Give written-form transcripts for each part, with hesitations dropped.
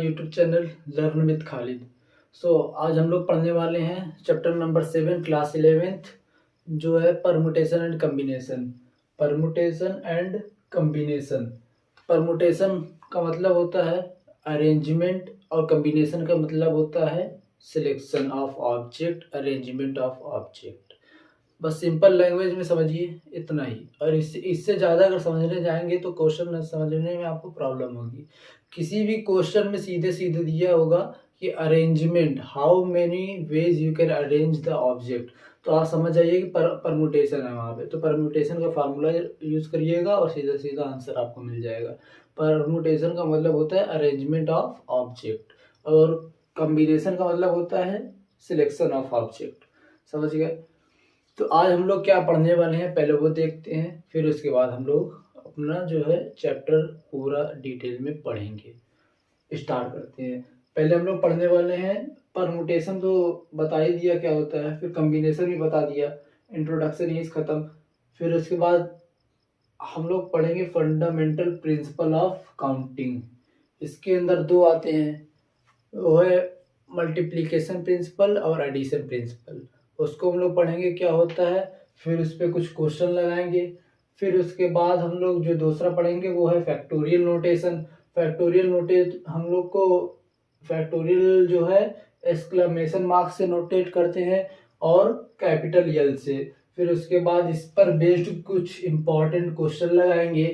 YouTube channel learn with Khalid. आज हम लोग पढ़ने वाले हैं चैप्टर नंबर 7 क्लास 11th जो है permutation and combination. Permutation and combination, permutation का मतलब होता है अरेंजमेंट और कम्बिनेशन का मतलब होता है selection of object, arrangement of object. बस सिंपल लैंग्वेज में समझिए इतना ही। और इससे ज़्यादा अगर समझने जाएंगे तो क्वेश्चन समझने में आपको प्रॉब्लम होगी। किसी भी क्वेश्चन में सीधे सीधे दिया होगा कि arrangement, how many ways you can arrange the object, तो आप समझ जाइए कि परमुटेशन है वहाँ पे। तो परमुटेशन का फार्मूला यूज करिएगा और सीधा सीधा आंसर आपको मिल जाएगा। परमुटेशन का मतलब होता है अरेंजमेंट ऑफ ऑब्जेक्ट और कम्बिनेशन का मतलब होता है सिलेक्शन ऑफ ऑब्जेक्ट। समझ गए? तो आज हम लोग क्या पढ़ने वाले हैं पहले वो देखते हैं, फिर उसके बाद हम लोग अपना जो है चैप्टर पूरा डिटेल में पढ़ेंगे। स्टार्ट करते हैं। पहले हम लोग पढ़ने वाले हैं परमुटेशन, तो बता ही दिया क्या होता है, फिर कम्बिनेशन भी बता दिया, इंट्रोडक्शन यही खत्म। फिर उसके बाद हम लोग पढ़ेंगे फंडामेंटल प्रिंसिपल ऑफ काउंटिंग। इसके अंदर दो आते हैं, वो है मल्टीप्लिकेशन प्रिंसिपल और एडिशन प्रिंसिपल। उसको हम लोग पढ़ेंगे क्या होता है, फिर उस पर कुछ क्वेश्चन लगाएंगे। फिर उसके बाद हम लोग जो दूसरा पढ़ेंगे वो है फैक्टोरियल नोटेशन। फैक्टोरियल नोटेट हम लोग को फैक्टोरियल जो है एक्सक्लेमेशन मार्क से नोटेट करते हैं और कैपिटल एल से। फिर उसके बाद इस पर बेस्ड कुछ इंपॉर्टेंट क्वेश्चन लगाएंगे।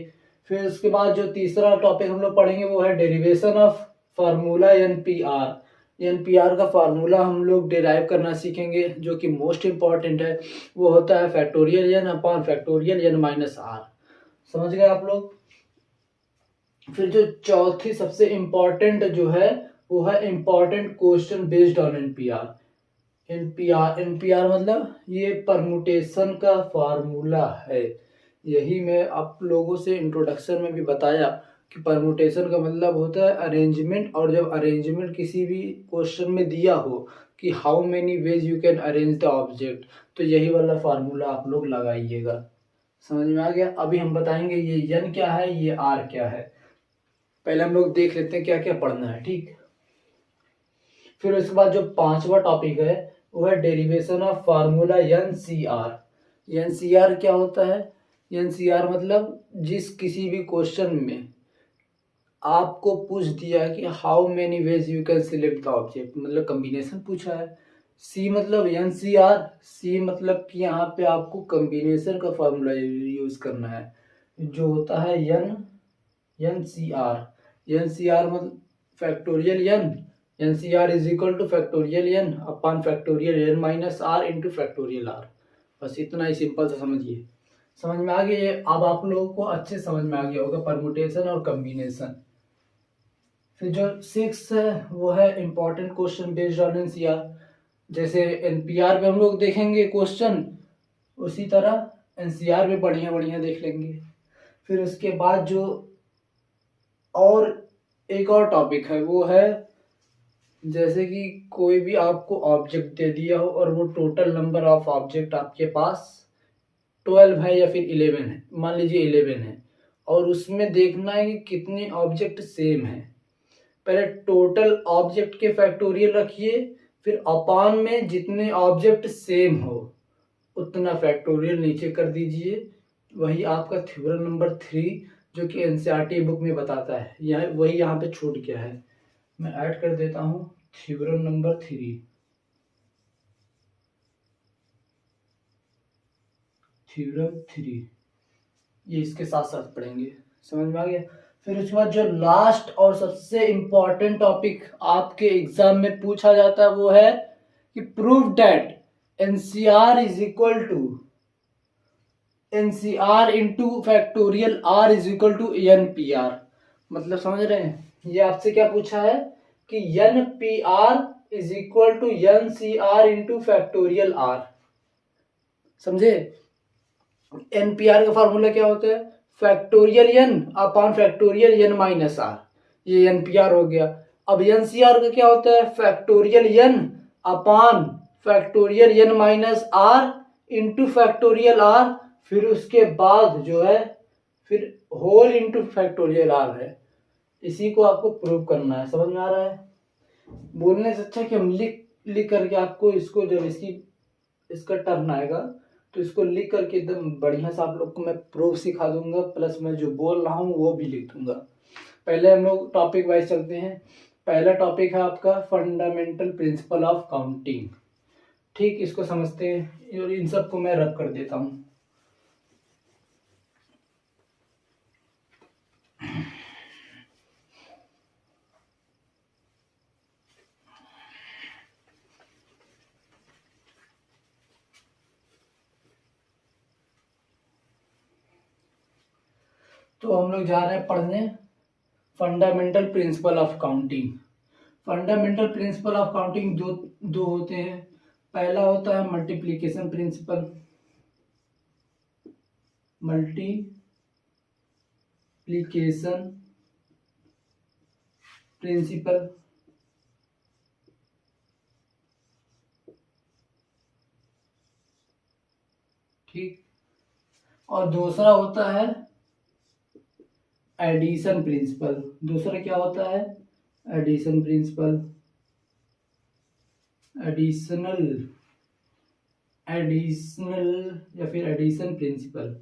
फिर उसके बाद जो तीसरा टॉपिक हम लोग पढ़ेंगे वो है derivation of formula NPR. NPR का फार्मूला हम लोग डिराइव करना सीखेंगे, जो कि मोस्ट इंपॉर्टेंट है। वो होता है factorial N upon factorial N minus r. समझ गए आप लोग? फिर जो चौथी सबसे इंपॉर्टेंट जो है वो है important question based on NPR. NPR मतलब ये परमुटेशन का फार्मूला है। यही मैं आप लोगों से इंट्रोडक्शन में भी बताया कि परमुटेशन का मतलब होता है अरेंजमेंट। और जब अरेंजमेंट किसी भी क्वेश्चन में दिया हो कि how many ways you can arrange the object, तो यही वाला फार्मूला आप लोग लगाइएगा। समझ में आ गया? अभी हम बताएंगे ये एन क्या है, ये आर क्या है। पहले हम लोग देख लेते हैं क्या क्या पढ़ना है, ठीक। फिर उसके बाद जो पांचवा टॉपिक है वो है derivation of formula NCR. NCR क्या होता है? एनसीआर मतलब जिस किसी भी क्वेश्चन में आपको पूछ दिया है कि how many ways you can select the object, मतलब कम्बिनेशन पूछा है। सी मतलब एनसीआर, सी मतलब कि यहाँ पे आपको कम्बिनेशन का फार्मूला यूज करना है जो होता है एनसीआर। एनसीआर मतलब factorial NCR is equal to factorial N upon factorial N minus R into factorial R. बस इतना ही सिंपल सा समझिए। समझ में आ गया? अब आप लोगों को अच्छे समझ में आ गया होगा परमुटेशन और कम्बिनेशन। फिर जो 6 है वो है important question based on NCR. जैसे एनपीआर में हम लोग देखेंगे क्वेश्चन, उसी तरह एनसीआर में बढ़िया बढ़िया देख लेंगे। फिर उसके बाद जो और एक और टॉपिक है वो है जैसे कि कोई भी आपको ऑब्जेक्ट दे दिया हो और वो टोटल नंबर ऑफ ऑब्जेक्ट आपके पास 12 है या फिर 11 है, मान लीजिए 11 है, और उसमें देखना है कि कितने ऑब्जेक्ट सेम है। पहले टोटल ऑब्जेक्ट के फैक्टोरियल रखिए, फिर अपान में जितने ऑब्जेक्ट सेम हो उतना फैक्टोरियल नीचे कर दीजिए। वही आपका थ्योरम नंबर 3 जो कि एनसीईआरटी बुक में बताता है, यह वही यहाँ पे छूट गया है। मैं ऐड कर देता हूँ थ्योरम नंबर 3। थ्योरम 3 ये इसके साथ साथ पढ़ेंगे। समझ में आ गया? फिर उसके बाद जो लास्ट और सबसे इंपॉर्टेंट टॉपिक आपके एग्जाम में पूछा जाता है वो है कि prove that NCR is equal to NCR into factorial R is equal to NPR. मतलब समझ रहे हैं? ये आपसे क्या पूछा है कि NPR is equal to NCR into factorial R. समझे? एनपीआर का फॉर्मूला क्या होता है? Factorial N upon factorial N minus R, ये एनपीआर हो गया। अब एनसीआर का क्या होता है? Factorial N upon factorial N minus R into factorial R, फिर उसके बाद जो है फिर होल इंटू फैक्टोरियल आर है। इसी को आपको प्रूव करना है। समझ में आ रहा है? बोलने से अच्छा कि हम लिख लिख करके आपको इसको, जब इसका टर्न आएगा तो इसको लिख करके एकदम बढ़िया से आप लोग को मैं प्रूफ सिखा दूंगा, प्लस मैं जो बोल रहा हूँ वो भी लिख दूंगा। पहले हम लोग टॉपिक वाइज चलते हैं। पहला टॉपिक है आपका फंडामेंटल प्रिंसिपल ऑफ काउंटिंग। ठीक, इसको समझते हैं और इन सबको मैं रब कर देता हूँ। तो हम लोग जा रहे हैं पढ़ने fundamental principle of counting. Fundamental principle of counting दो दो होते हैं। पहला होता है मल्टीप्लिकेशन प्रिंसिपल, मल्टीप्लिकेशन प्रिंसिपल। ठीक, और दूसरा होता है एडिशन प्रिंसिपल। दूसरा क्या होता है? एडिशन प्रिंसिपल, एडिशनल एडिशनल या फिर एडिशन प्रिंसिपल।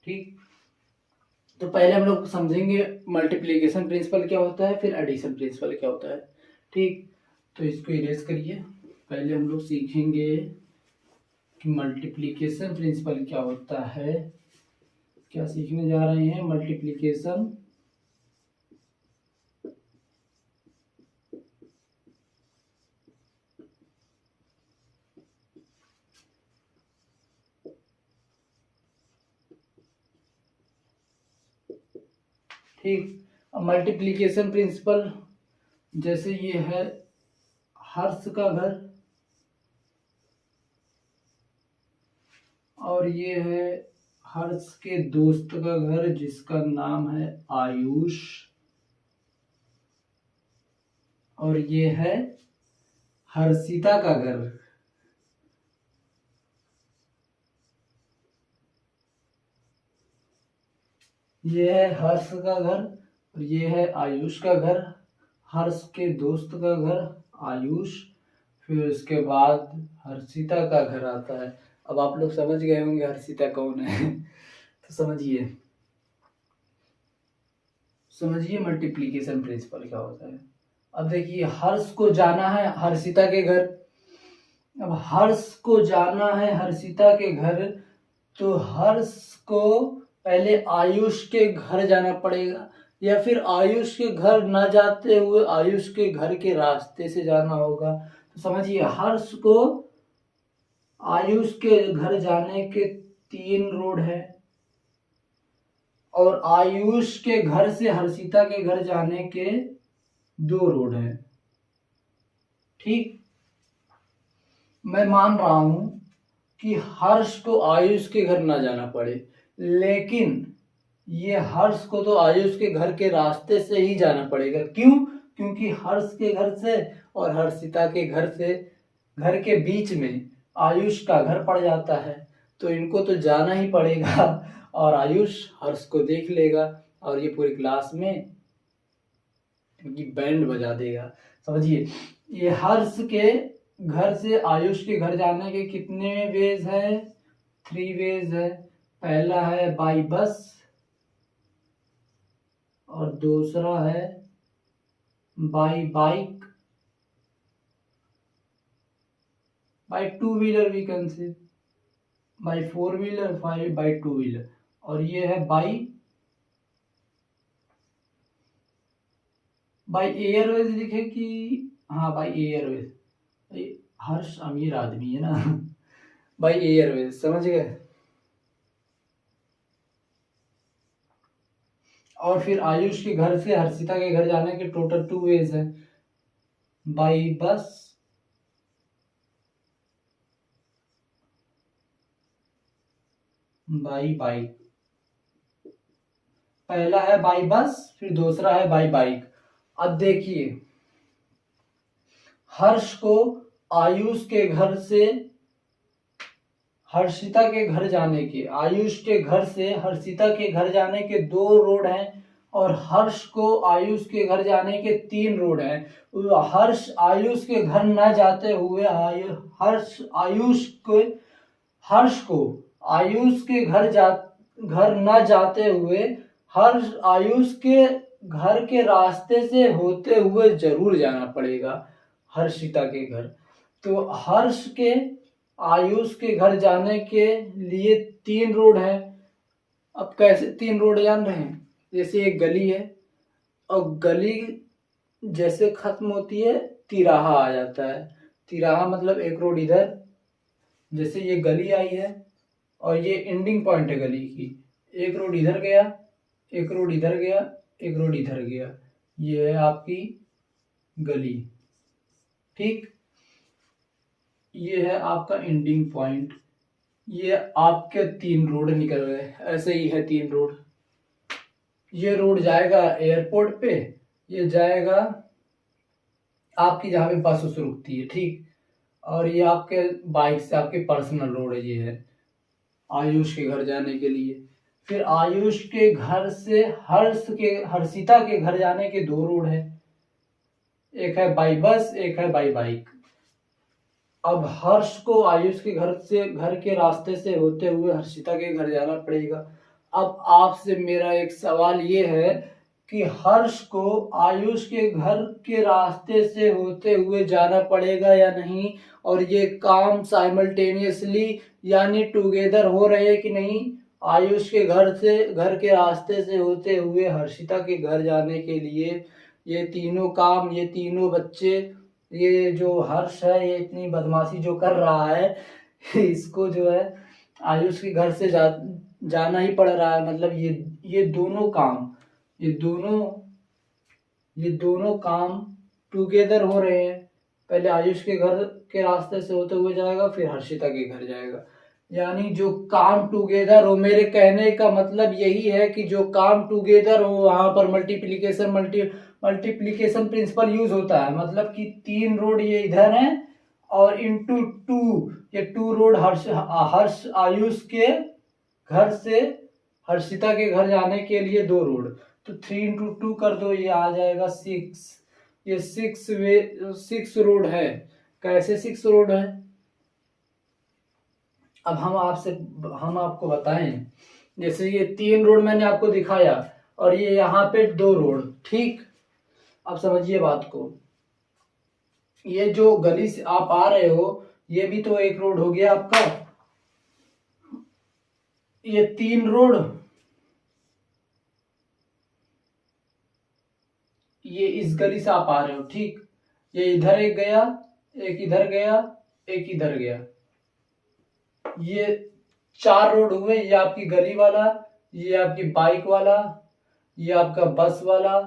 ठीक, तो पहले हम लोग समझेंगे मल्टीप्लिकेशन प्रिंसिपल क्या होता है, फिर एडिशन प्रिंसिपल क्या होता है। ठीक, तो इसको इरेज करिए। पहले हम लोग सीखेंगे कि मल्टीप्लिकेशन प्रिंसिपल क्या होता है। क्या सीखने जा रहे हैं? मल्टीप्लिकेशन ठीक, अब मल्टीप्लिकेशन प्रिंसिपल, जैसे ये है हर्ष का घर और ये है हर्ष के दोस्त का घर जिसका नाम है आयुष, और ये है हर्षिता का घर। ये है हर्ष का घर और ये है आयुष का घर। हर्ष के दोस्त का घर आयुष, फिर उसके बाद हर्षिता का घर आता है। अब आप लोग समझ गए होंगे हर्षिता कौन है। तो समझिए मल्टीप्लिकेशन प्रिंसिपल क्या होता है। अब देखिए, हर्ष को जाना है हर्षिता के घर। अब हर्ष को जाना है हर्षिता के घर, तो हर्ष को पहले आयुष के घर जाना पड़ेगा, या फिर आयुष के घर न जाते हुए आयुष के घर के रास्ते से जाना होगा। तो समझिए, हर्ष को आयुष के घर जाने के 3 रोड है और आयुष के घर से हर्षिता के घर जाने के 2 रोड है। ठीक, मैं मान रहा हूं कि हर्ष को आयुष के घर ना जाना पड़े, लेकिन ये हर्ष को तो आयुष के घर के रास्ते से ही जाना पड़ेगा। क्यों? क्योंकि हर्ष के घर से और हर्षिता के घर के बीच में आयुष का घर पड़ जाता है, तो इनको तो जाना ही पड़ेगा। और आयुष हर्ष को देख लेगा और ये पूरी क्लास में इनकी बैंड बजा देगा। समझिए, ये हर्ष के घर से आयुष के घर जाने के कितने वेज है? 3 वेज है। पहला है बाई बस और दूसरा है by bike, by 2 wheeler we can say, by 4 wheeler, by 2 wheeler, और ये है बाई एयरवेज लिखे कि, हाँ बाई एयरवेज। हर्ष अमीर आदमी है ना। बाई एयरवेज, समझ गए। और फिर आयुष के घर से हर्षिता के घर जाने के टोटल 2 वेज है। By bus, by bike. पहला है बाई बस, फिर दूसरा है बाई बाइक। अब देखिए, हर्ष को आयुष के घर से हर्षिता के घर जाने के, आयुष के घर से हर्षिता के घर जाने के 2 रोड हैं और हर्ष को आयुष के घर जाने के 3 रोड हैं। हर्ष आयुष के घर न जाते हुए हर्ष को आयुष के घर न जाते हुए हर्ष आयुष के घर के रास्ते से होते हुए जरूर जाना पड़ेगा हर्षिता के घर। तो हर्ष के आयुष के घर जाने के लिए 3 रोड है। अब कैसे 3 रोड जान रहे हैं? जैसे एक गली है और गली जैसे खत्म होती है तिराहा आ जाता है। तिराहा मतलब एक रोड इधर, जैसे ये गली आई है और ये एंडिंग पॉइंट है गली की, एक रोड इधर गया, एक रोड इधर गया, एक रोड इधर गया, ये है आपकी गली। ठीक, ये है आपका एंडिंग पॉइंट। ये आपके 3 रोड निकल गए, ऐसे ही है 3 रोड। ये रोड जाएगा एयरपोर्ट पे, ये जाएगा आपकी जहाँ पे बस उस रुकती है। ठीक, और ये आपके बाइक से आपके पर्सनल रोड है, ये है आयुष के घर जाने के लिए। फिर आयुष के घर से हर्षिता के घर जाने के 2 रोड है, एक है बाई बस, एक है बाई बाइक। अब हर्ष को आयुष के घर के रास्ते से होते हुए हर्षिता के घर जाना पड़ेगा। अब आपसे मेरा एक सवाल ये है कि हर्ष को आयुष के घर के रास्ते से होते हुए जाना पड़ेगा या नहीं, और ये काम साइमल्टेनियसली यानी टुगेदर हो रहे हैं कि नहीं। आयुष के घर के रास्ते से होते हुए हर्षिता के घर जाने के लिए ये तीनों काम, ये तीनों बच्चे, ये जो हर्ष है ये इतनी बदमाशी जो कर रहा है इसको जो है आयुष के घर से जाना ही पड़ रहा है। मतलब ये दोनों काम, ये दोनों काम टुगेदर हो रहे हैं। पहले आयुष के घर के रास्ते से होते हुए जाएगा, फिर हर्षिता के घर जाएगा। यानी जो काम टुगेदर हो, मेरे कहने का मतलब यही है कि जो काम टुगेदर हो वहां पर मल्टीप्लिकेशन प्रिंसिपल यूज होता है। मतलब कि 3 रोड ये इधर है और इंटू 2 ये 2 रोड हर्ष आयुष के घर से हर्षिता के घर जाने के लिए 2 रोड, तो 3 इंटू 2 कर दो, ये आ जाएगा 6। ये 6 रोड है। कैसे 6 रोड है? अब हम आपको बताएं, जैसे ये 3 रोड मैंने आपको दिखाया और ये यहाँ पे 2 रोड। ठीक, अब समझिए बात को। ये जो गली से आप आ रहे हो ये भी तो एक रोड हो गया आपका। ये 3 रोड, ये इस गली से आप आ रहे हो। ठीक, ये इधर एक गया, एक इधर गया, एक इधर गया, ये 4 रोड हुए। ये आपकी गली वाला, ये आपकी बाइक वाला, ये आपका बस वाला,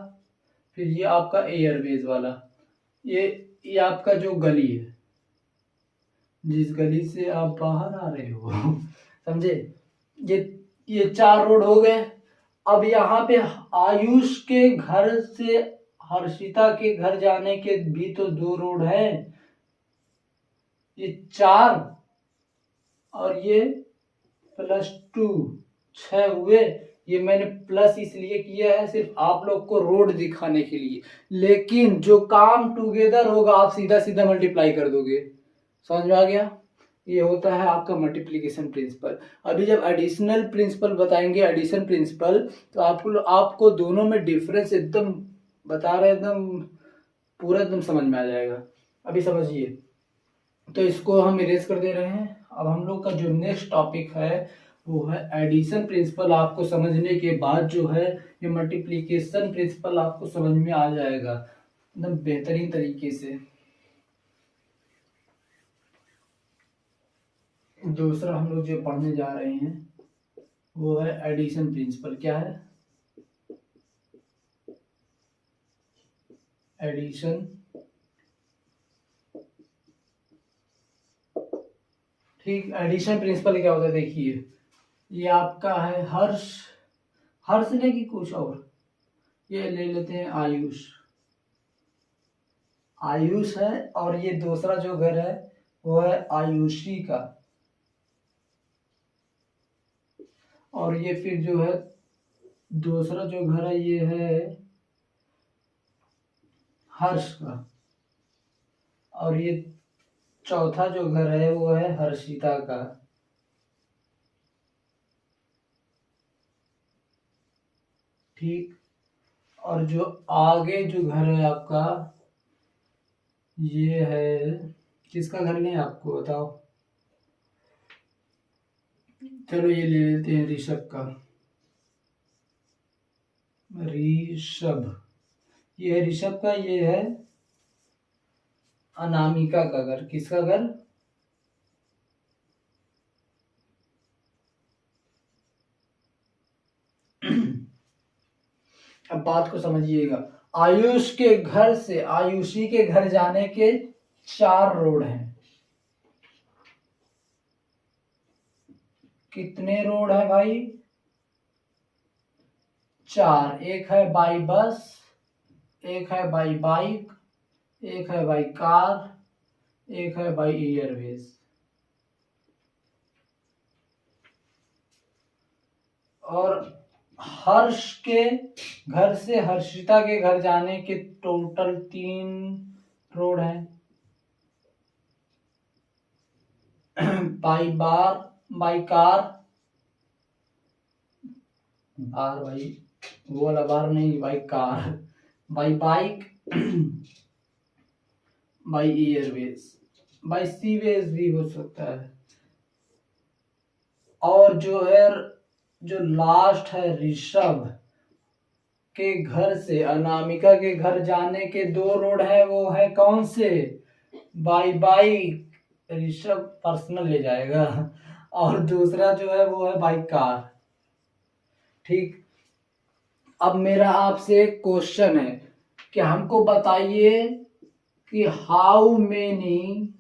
फिर ये आपका एयरवेज वाला। ये आपका जो गली है, जिस गली से आप बाहर आ रहे हो समझे? ये 4 रोड हो गए। अब यहाँ पे आयुष के घर से हर्षिता के घर जाने के भी तो 2 रोड है। ये 4 और ये +2 6 हुए। ये मैंने प्लस इसलिए किया है सिर्फ आप लोग को रोड दिखाने के लिए, लेकिन जो काम टुगेदर होगा आप सीधा सीधा मल्टीप्लाई कर दोगे। समझ में आ गया? ये होता है आपका मल्टीप्लिकेशन प्रिंसिपल। अभी जब एडिशनल प्रिंसिपल बताएंगे, एडिशन प्रिंसिपल, तो आपको दोनों में डिफरेंस एकदम बता रहे, एकदम पूरा एकदम समझ में आ जाएगा। अभी समझिए, तो इसको हम इरेज कर दे रहे हैं। अब हम लोग का जो नेक्स्ट टॉपिक है वो है एडिशन प्रिंसिपल। आपको समझने के बाद जो है ये मल्टीप्लिकेशन प्रिंसिपल आपको समझ में आ जाएगा एकदम बेहतरीन तरीके से। दूसरा हम लोग जो पढ़ने जा रहे हैं वो है एडिशन प्रिंसिपल। क्या है? एडिशन। ठीक, एडिशन प्रिंसिपल क्या होता है देखिए, ये आपका है हर्ष ने कि कुछ और, ये ले लेते हैं आयुष है, और ये दूसरा जो घर है वो है आयुषी का। और ये फिर जो है दूसरा जो घर है ये है हर्ष का, और ये चौथा जो घर है वो है हर्षिता का। ठीक। और जो आगे जो घर है आपका ये है, किसका घर नहीं आपको बताओ? चलो ये ले लेते हैं ऋषभ का। ऋषभ, ये है ऋषभ का, ये है अनामिका का घर। किसका घर? अब बात को समझिएगा। आयुष के घर से आयुषी के घर जाने के 4 रोड हैं। कितने रोड है भाई? 4। एक है बाई बस, एक है बाई बाइक, एक है बाई कार, एक है बाई एयरवेज। और हर्ष के घर से हर्षिता के घर जाने के टोटल 3 रोड हैं। बाई कार, बार भाई वो वाला बार नहीं, by car, by bike, by Airways, by sewage भी हो सकता है। और जो है जो लास्ट है ऋषभ के घर से अनामिका के घर जाने के 2 रोड है। वो है कौन से? बाई बाइक, ऋषभ पर्सनल ले जाएगा, और दूसरा जो है वो है बाई कार। ठीक। अब मेरा आपसे एक क्वेश्चन है कि हमको बताइए कि how many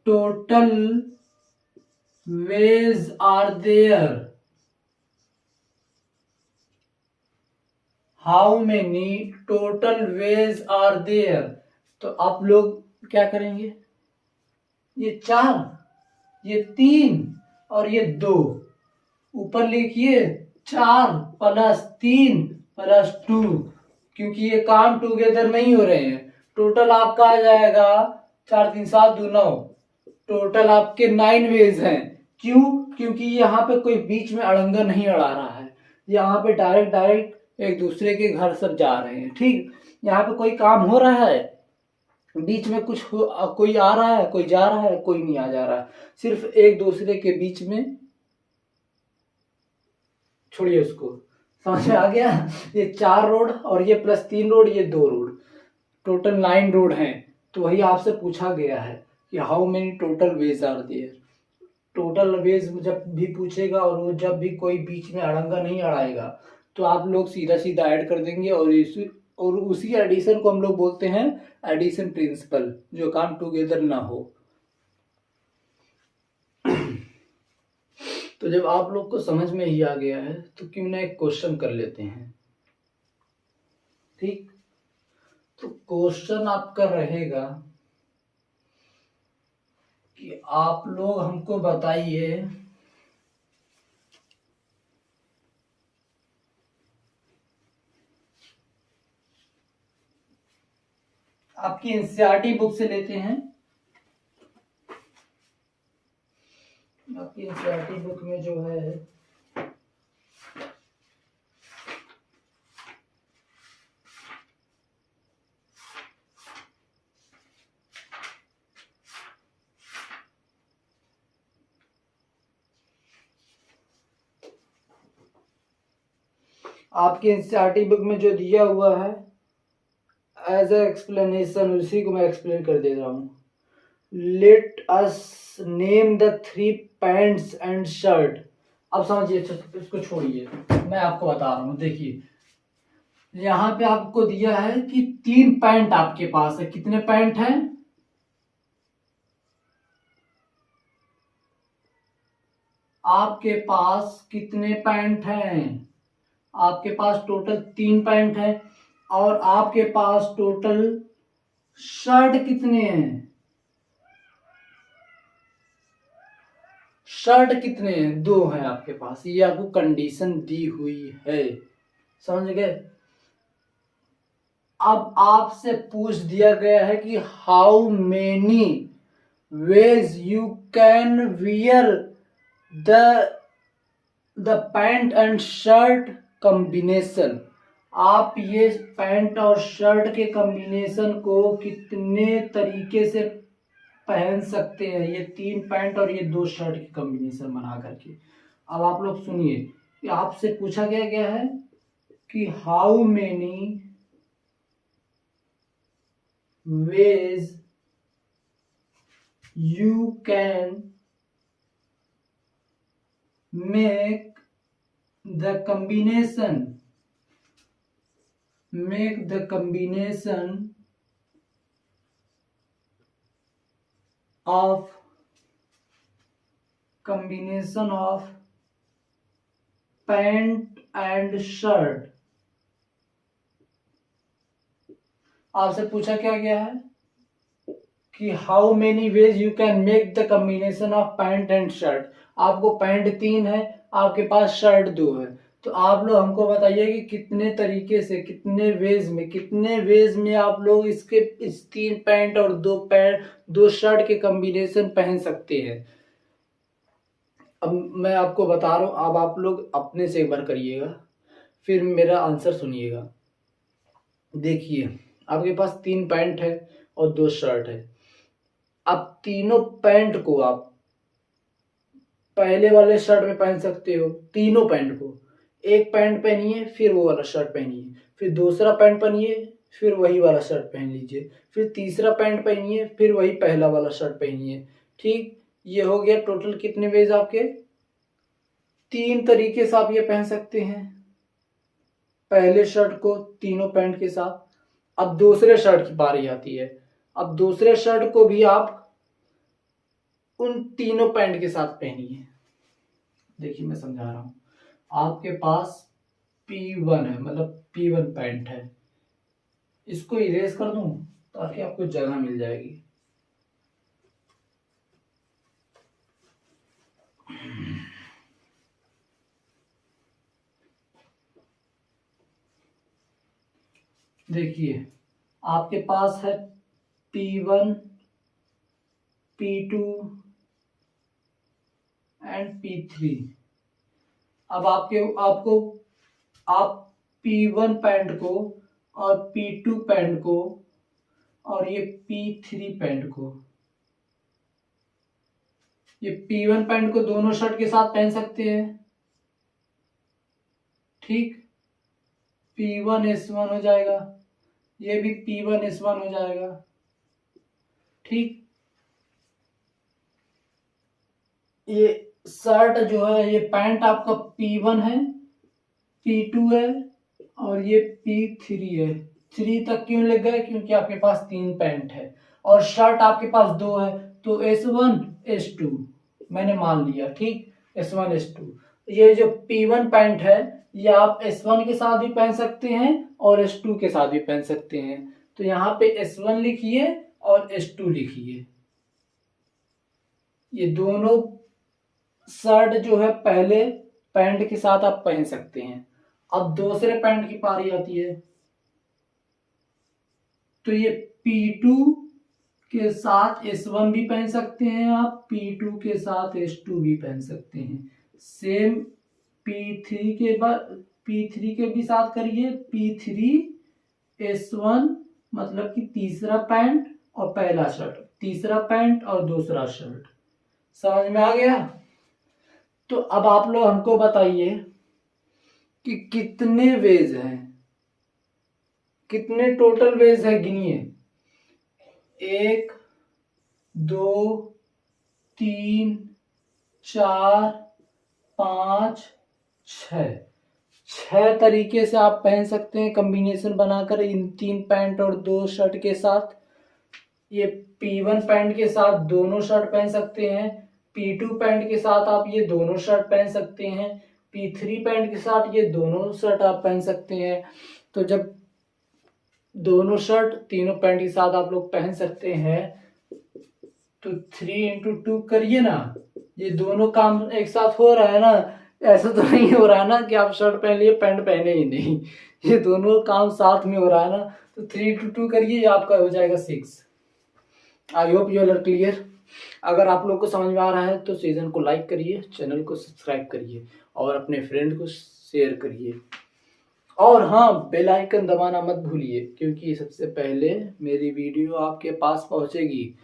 total ways are there? How many total ways are there? तो आप लोग क्या करेंगे? ये 4, ये 3 और ये 2 ऊपर लिखिए 4 प्लस 3 प्लस 2, क्योंकि ये काम टुगेदर नहीं हो रहे हैं। टोटल आपका आ जाएगा 4 3 7 2 9। टोटल आपके 9 वेज हैं। क्यों? क्योंकि यहाँ पे कोई बीच में अड़ंगा नहीं अड़ा रहा है। यहाँ पे डायरेक्ट एक दूसरे के घर सब जा रहे हैं। ठीक। यहाँ पे कोई काम हो रहा है, बीच में कोई आ रहा है, कोई जा रहा है, कोई नहीं आ जा रहा, सिर्फ एक दूसरे के बीच में। छोड़िए उसको, समझ में आ गया? ये 4 रोड और ये प्लस 3 रोड, ये 2 रोड, टोटल 9 रोड हैं। तो वही आपसे पूछा गया है कि how many total ways are there. Total ways जब भी पूछेगा और वो जब भी कोई बीच में अड़ंगा नहीं अड़ाएगा तो आप लोग सीधा सीधा ऐड कर देंगे, और उसी एडिशन को हम लोग बोलते हैं एडिशन प्रिंसिपल, जो काम टुगेदर ना हो। तो जब आप लोग को समझ में ही आ गया है तो क्यों ना एक क्वेश्चन कर लेते हैं। ठीक। तो क्वेश्चन आपका रहेगा कि आप लोग हमको बताइए आपकी एनसीईआरटी बुक से लेते हैं। आपकी एनसीईआरटी बुक में जो है आपकी एनसीईआरटी बुक में जो दिया हुआ है एज ए एक्सप्लेनेशन, उसी को मैं एक्सप्लेन कर दे रहा हूँ। Let us name the 3 pants and shirt. अब समझिए, इसको छोड़िए, मैं आपको बता रहा हूँ। देखिए यहाँ पे आपको दिया है कि 3 पैंट आपके पास है। कितने पैंट हैं? आपके पास कितने पैंट हैं? आपके पास टोटल 3 पैंट है। और आपके पास टोटल शर्ट कितने हैं? शर्ट कितने हैं? 2 हैं आपके पास, ये आपको कंडीशन दी हुई है, समझ गए। अब आपसे पूछ दिया गया है कि how many ways you can wear the pant and shirt combination. आप ये पैंट और शर्ट के कॉम्बिनेशन को कितने तरीके से पहन सकते हैं, ये 3 पैंट और ये 2 शर्ट की कॉम्बिनेशन बना करके। अब आप लोग सुनिए कि आपसे पूछा गया है कि how many ways you can make the combination of pant and shirt. आपसे पूछा क्या गया है कि how many ways you can make the combination of pant and shirt. आपको पैंट 3 है, आपके पास शर्ट 2 है, तो आप लोग हमको बताइए कि कितने तरीके से, कितने वेज में आप लोग इस 3 पैंट और 2 शर्ट के कॉम्बिनेशन पहन सकते हैं। अब मैं आपको बता रहा हूं, अब आप लोग अपने से एक बार करिएगा, फिर मेरा आंसर सुनिएगा। देखिए, आपके पास 3 पैंट है और 2 शर्ट है। अब तीनों पैंट को आप पहले वाले शर्ट में पहन सकते हो, तीनों पैंट को। एक पैंट पहनिए, फिर वो वाला शर्ट पहनिए, फिर दूसरा पैंट पहनिए, फिर वही वाला शर्ट पहन लीजिए, फिर तीसरा पैंट पहनिए, फिर वही पहला वाला शर्ट पहनिए। ठीक, ये हो गया टोटल कितने वेज आपके? 3 तरीके से आप ये पहन सकते हैं, पहले शर्ट को तीनों पैंट के साथ। अब दूसरे शर्ट की बारी आती है। अब दूसरे शर्ट को भी आप उन तीनों पैंट के साथ पहनिए। देखिए मैं समझा रहा हूं, आपके पास P1 है, मतलब P1 पैंट है, इसको इरेज कर दूं ताकि आपको जगह मिल जाएगी। देखिए, आपके पास है P1, P2 एंड P3। अब आप P1 पैंट को और P2 पैंट को और ये P3 पैंट को, ये P1 पैंट को दोनों शर्ट के साथ पहन सकते हैं। ठीक, P1S1 हो जाएगा, ये भी P1S1 हो जाएगा। ठीक, ये शर्ट जो है, ये पैंट आपका P1 है, P2 है और ये P3 है। 3 तक क्यों ले गए? क्योंकि आपके पास 3 पैंट है और शर्ट आपके पास 2 है, तो S1 S2 मैंने मान लिया। ठीक, S1 S2। ये जो P1 पैंट है, ये आप S1 के साथ भी पहन सकते हैं और S2 के साथ भी पहन सकते हैं। तो यहाँ पे S1 लिखिए और S2 लिखिए। ये दोनों शर्ट जो है पहले पैंट के साथ आप पहन सकते हैं। अब दूसरे पैंट की पारी आती है, तो ये P2 के साथ S1 भी पहन सकते हैं आप, P2 के साथ S2 भी पहन सकते हैं। सेम P3 के भी साथ करिए, P3 S1 मतलब कि तीसरा पैंट और पहला शर्ट, तीसरा पैंट और दूसरा शर्ट। समझ में आ गया? तो अब आप लोग हमको बताइए कि कितने वेज हैं, कितने टोटल वेज है, गिनिए। 1 2 3 4 5 6 तरीके से आप पहन सकते हैं कॉम्बिनेशन बनाकर इन 3 पैंट और 2 शर्ट के साथ। ये P1 पैंट के साथ दोनों शर्ट पहन सकते हैं, P2 पैंट के साथ आप ये दोनों शर्ट पहन सकते हैं, P3 पैंट के साथ ये दोनों शर्ट आप पहन सकते हैं। तो जब दोनों शर्ट तीनों पैंट के साथ आप लोग पहन सकते हैं, तो 3 into 2 करिए ना, ये दोनों काम एक साथ हो रहा है ना, ऐसा तो नहीं हो रहा है ना कि आप शर्ट पहन लिए पैंट पहने ही नहीं। ये दोनों काम साथ में हो रहा है ना, तो 3 to 2 करिए, आपका हो जाएगा 6। I hope you are clear. अगर आप लोग को समझ में आ रहा है तो सीजन को लाइक करिए, चैनल को सब्सक्राइब करिए और अपने फ्रेंड को शेयर करिए। और हाँ, बेल आइकन दबाना मत भूलिए, क्योंकि सबसे पहले मेरी वीडियो आपके पास पहुंचेगी।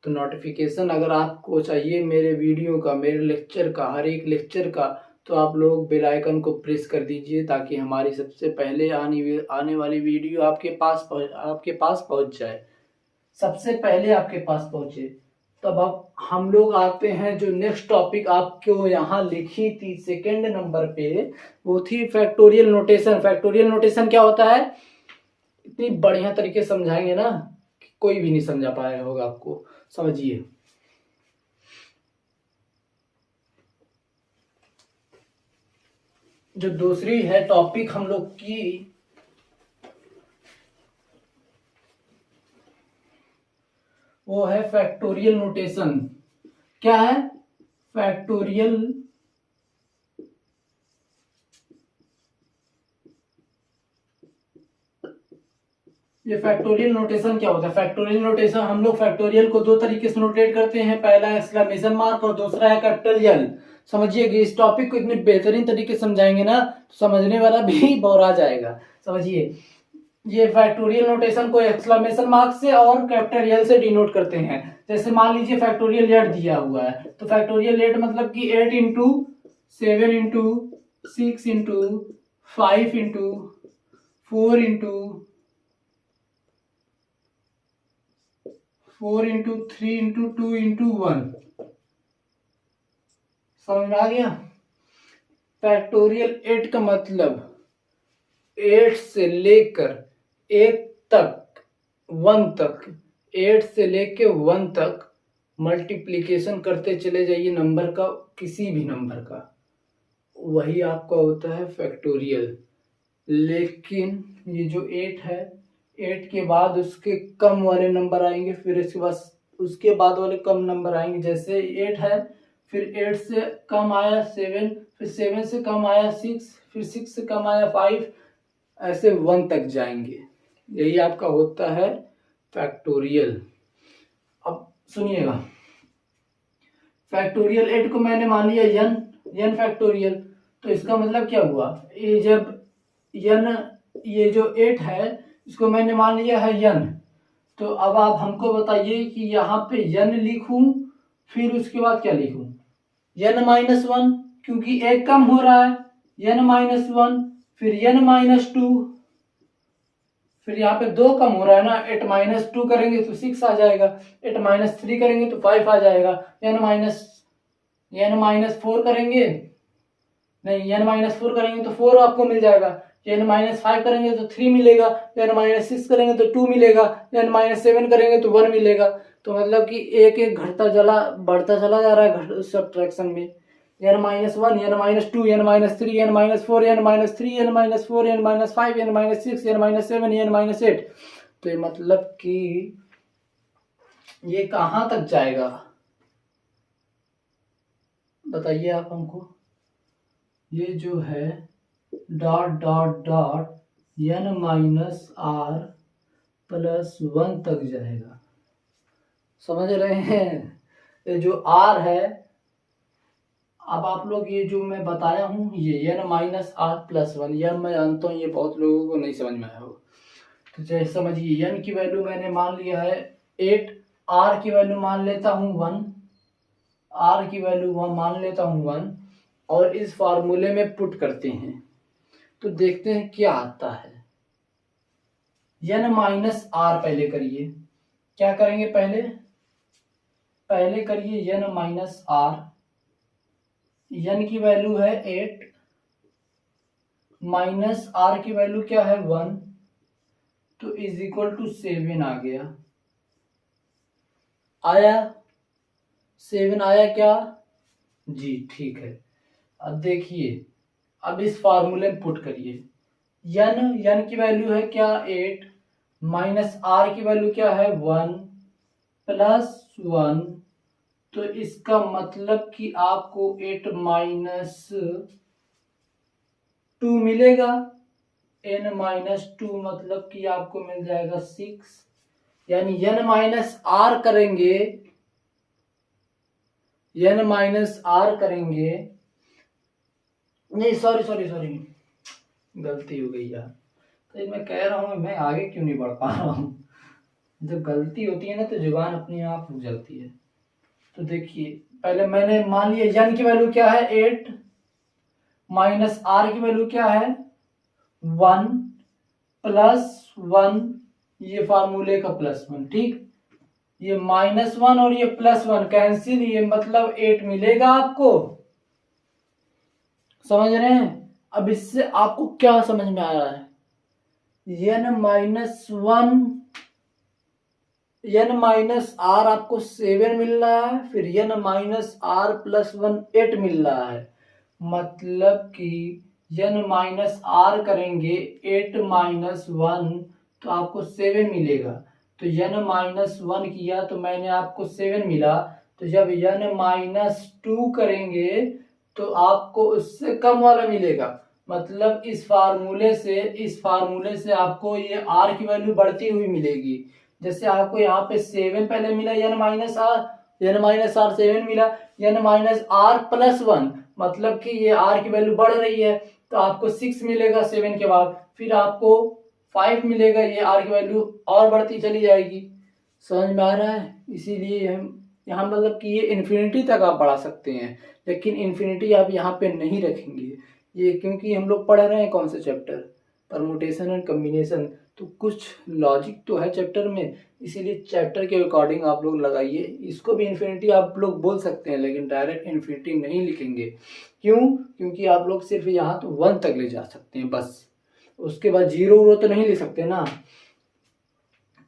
तो नोटिफिकेशन अगर आपको चाहिए मेरे वीडियो का, मेरे लेक्चर का, हर एक लेक्चर का, तो आप लोग बेल आइकन को प्रेस कर दीजिए, ताकि हमारी सबसे पहले आने वाली वीडियो आपके पास पहुंच जाए, सबसे पहले आपके पास पहुंचे। तब अब हम लोग आते हैं जो नेक्स्ट टॉपिक आपको यहाँ लिखी थी सेकंड नंबर पे, वो थी फैक्टोरियल नोटेशन। फैक्टोरियल नोटेशन क्या होता है, इतनी बढ़िया तरीके से समझाएंगे ना कि कोई भी नहीं समझा पाया होगा आपको। समझिए, जो दूसरी है टॉपिक हम लोग की, वो है फैक्टोरियल नोटेशन। क्या है फैक्टोरियल? ये फैक्टोरियल नोटेशन क्या होता है? फैक्टोरियल नोटेशन हम लोग फैक्टोरियल को दो तरीके से नोटेट करते हैं, पहला एक्सक्लेमेशन मार्क और दूसरा है कैपिटल एल। समझिए कि इस टॉपिक को इतने बेहतरीन तरीके से समझाएंगे ना, तो समझने वाला भी बौरा जाएगा। समझिए, ये फैक्टोरियल नोटेशन को एक्सक्लेमेशन मार्क से और कैपिटल एल से डिनोट करते हैं। जैसे मान लीजिए फैक्टोरियल 8 दिया हुआ है, तो फैक्टोरियल 8 मतलब कि 8 into 7 into 6 into 5 into 4 into 4 into 3 into 2 into 1। समझ में आ गया? फैक्टोरियल 8 का मतलब 8 से लेकर 1 तक, 1 तक, 8 से लेकर 1 तक मल्टीप्लीकेशन करते चले जाइए नंबर का, किसी भी नंबर का, वही आपका होता है फैक्टोरियल। लेकिन ये जो 8 है, 8 के बाद उसके कम वाले नंबर आएंगे, फिर उसके बाद वाले कम नंबर आएंगे। जैसे 8 है, फिर 8 से कम आया 7, फिर 7 से कम आया 6, फिर 6 से कम आया 5, ऐसे 1 तक जाएंगे। यही आपका होता है फैक्टोरियल। अब सुनिएगा, फैक्टोरियल 8 को मैंने मान लिया n फैक्टोरियल, तो इसका मतलब क्या हुआ, ये जब n, ये जो 8 है इसको मैंने मान लिया है n, तो अब आप हमको बताइए कि यहाँ पे n लिखूं, फिर उसके बाद क्या लिखूं, n-1, क्योंकि एक कम हो रहा है, n-1, फिर n-2, फिर यहाँ पे 2 कम हो रहा है ना, 8-2 करेंगे तो 6 आ जाएगा, 8-3 करेंगे तो 5 आ जाएगा, n-4 करेंगे, नहीं n-4 करेंगे तो 4 आपको मिल जाएगा, n-5 करेंगे तो 3 मिलेगा, n-6 करेंगे तो 2 मिलेगा, n-7 करेंगे तो 1 मिलेगा। तो मतलब कि एक एक घटता चला बढ़ता चला जा रहा है सब्ट्रैक्शन में, n-1, n-2, n-3, n-4, n-3, n-4, n-5, n-6, n-7, n-8। तो ये मतलब कि ये कहाँ तक जाएगा बताइए आप हमको। ये जो है dot dot dot n-r plus 1 तक जाएगा। समझ रहे हैं? ये जो r है, अब आप लोग ये जो मैं बताया हूँ, ये n-r प्लस 1, यह मैं जानता हूँ ये बहुत लोगों को नहीं समझ में आया होगा। तो जैसे समझिए, n की वैल्यू मैंने मान लिया है 8, r की वैल्यू मान लेता हूँ 1, r की वैल्यू मान लेता हूँ 1, और इस फार्मूले में पुट करते हैं तो देखते हैं क्या आता है। n-r पहले करिए, क्या करेंगे, पहले करिए n-r, n की वैल्यू है 8, माइनस r की वैल्यू क्या है 1, तो इज इक्वल टू 7 आ गया। आया 7 आया क्या जी? ठीक है। अब देखिए, अब इस फार्मूले में पुट करिए, n की वैल्यू है क्या 8, माइनस r की वैल्यू क्या है 1, प्लस 1, तो इसका मतलब कि आपको 8 माइनस 2 मिलेगा। n माइनस 2 मतलब कि आपको मिल जाएगा 6, यानी n माइनस आर करेंगे, n माइनस आर करेंगे, नहीं सॉरी सॉरी सॉरी, गलती हो गई यार। तो मैं कह रहा हूँ मैं आगे क्यों नहीं बढ़ पा रहा हूँ। जब गलती होती है ना तो जुबान अपने आप रुक जाती है। तो देखिए पहले मैंने मान लिया n की वैल्यू क्या है 8, माइनस आर की वैल्यू क्या है 1 प्लस 1, ये फार्मूले का प्लस 1, ठीक। ये -1 और ये +1 कैंसिल, ये मतलब 8 मिलेगा आपको। समझ रहे हैं? अब इससे आपको क्या समझ में आ रहा है, n minus 1, n minus R आपको 7 मिल रहा है, फिर n माइनस आर प्लस 1 8 मिल रहा है। मतलब कि n माइनस आर करेंगे 8 माइनस 1 तो आपको 7 मिलेगा। तो n माइनस 1 किया तो मैंने आपको 7 मिला। तो जब n माइनस 2 करेंगे तो आपको उससे कम वाला मिलेगा। मतलब इस फार्मूले से आपको ये r की वैल्यू बढ़ती हुई मिलेगी। जैसे आपको यहाँ पे 7 पहले मिला n माइनस आर 7 मिला, n माइनस आर प्लस 1 मतलब कि ये r की वैल्यू बढ़ रही है तो आपको 6 मिलेगा 7 के बाद, फिर आपको 5 मिलेगा, ये r की वैल्यू और बढ़ती चली जाएगी। समझ में आ रहा है? इसीलिए हम यहाँ मतलब कि ये इन्फिनिटी तक आप बढ़ा सकते हैं, लेकिन इन्फिनिटी आप यहाँ पे नहीं रखेंगे ये, क्योंकि हम लोग पढ़ रहे हैं कौन सा चैप्टर, परमुटेशन एंड कम्बिनेशन। तो कुछ लॉजिक तो है चैप्टर में, इसीलिए चैप्टर के अकॉर्डिंग आप लोग लगाइए। इसको भी इन्फिनिटी आप लोग बोल सकते हैं, लेकिन डायरेक्ट इन्फिनिटी नहीं लिखेंगे। क्यों? क्योंकि आप लोग सिर्फ यहाँ तो 1 तक ले जा सकते हैं बस, उसके बाद 0 तो नहीं ले सकते ना।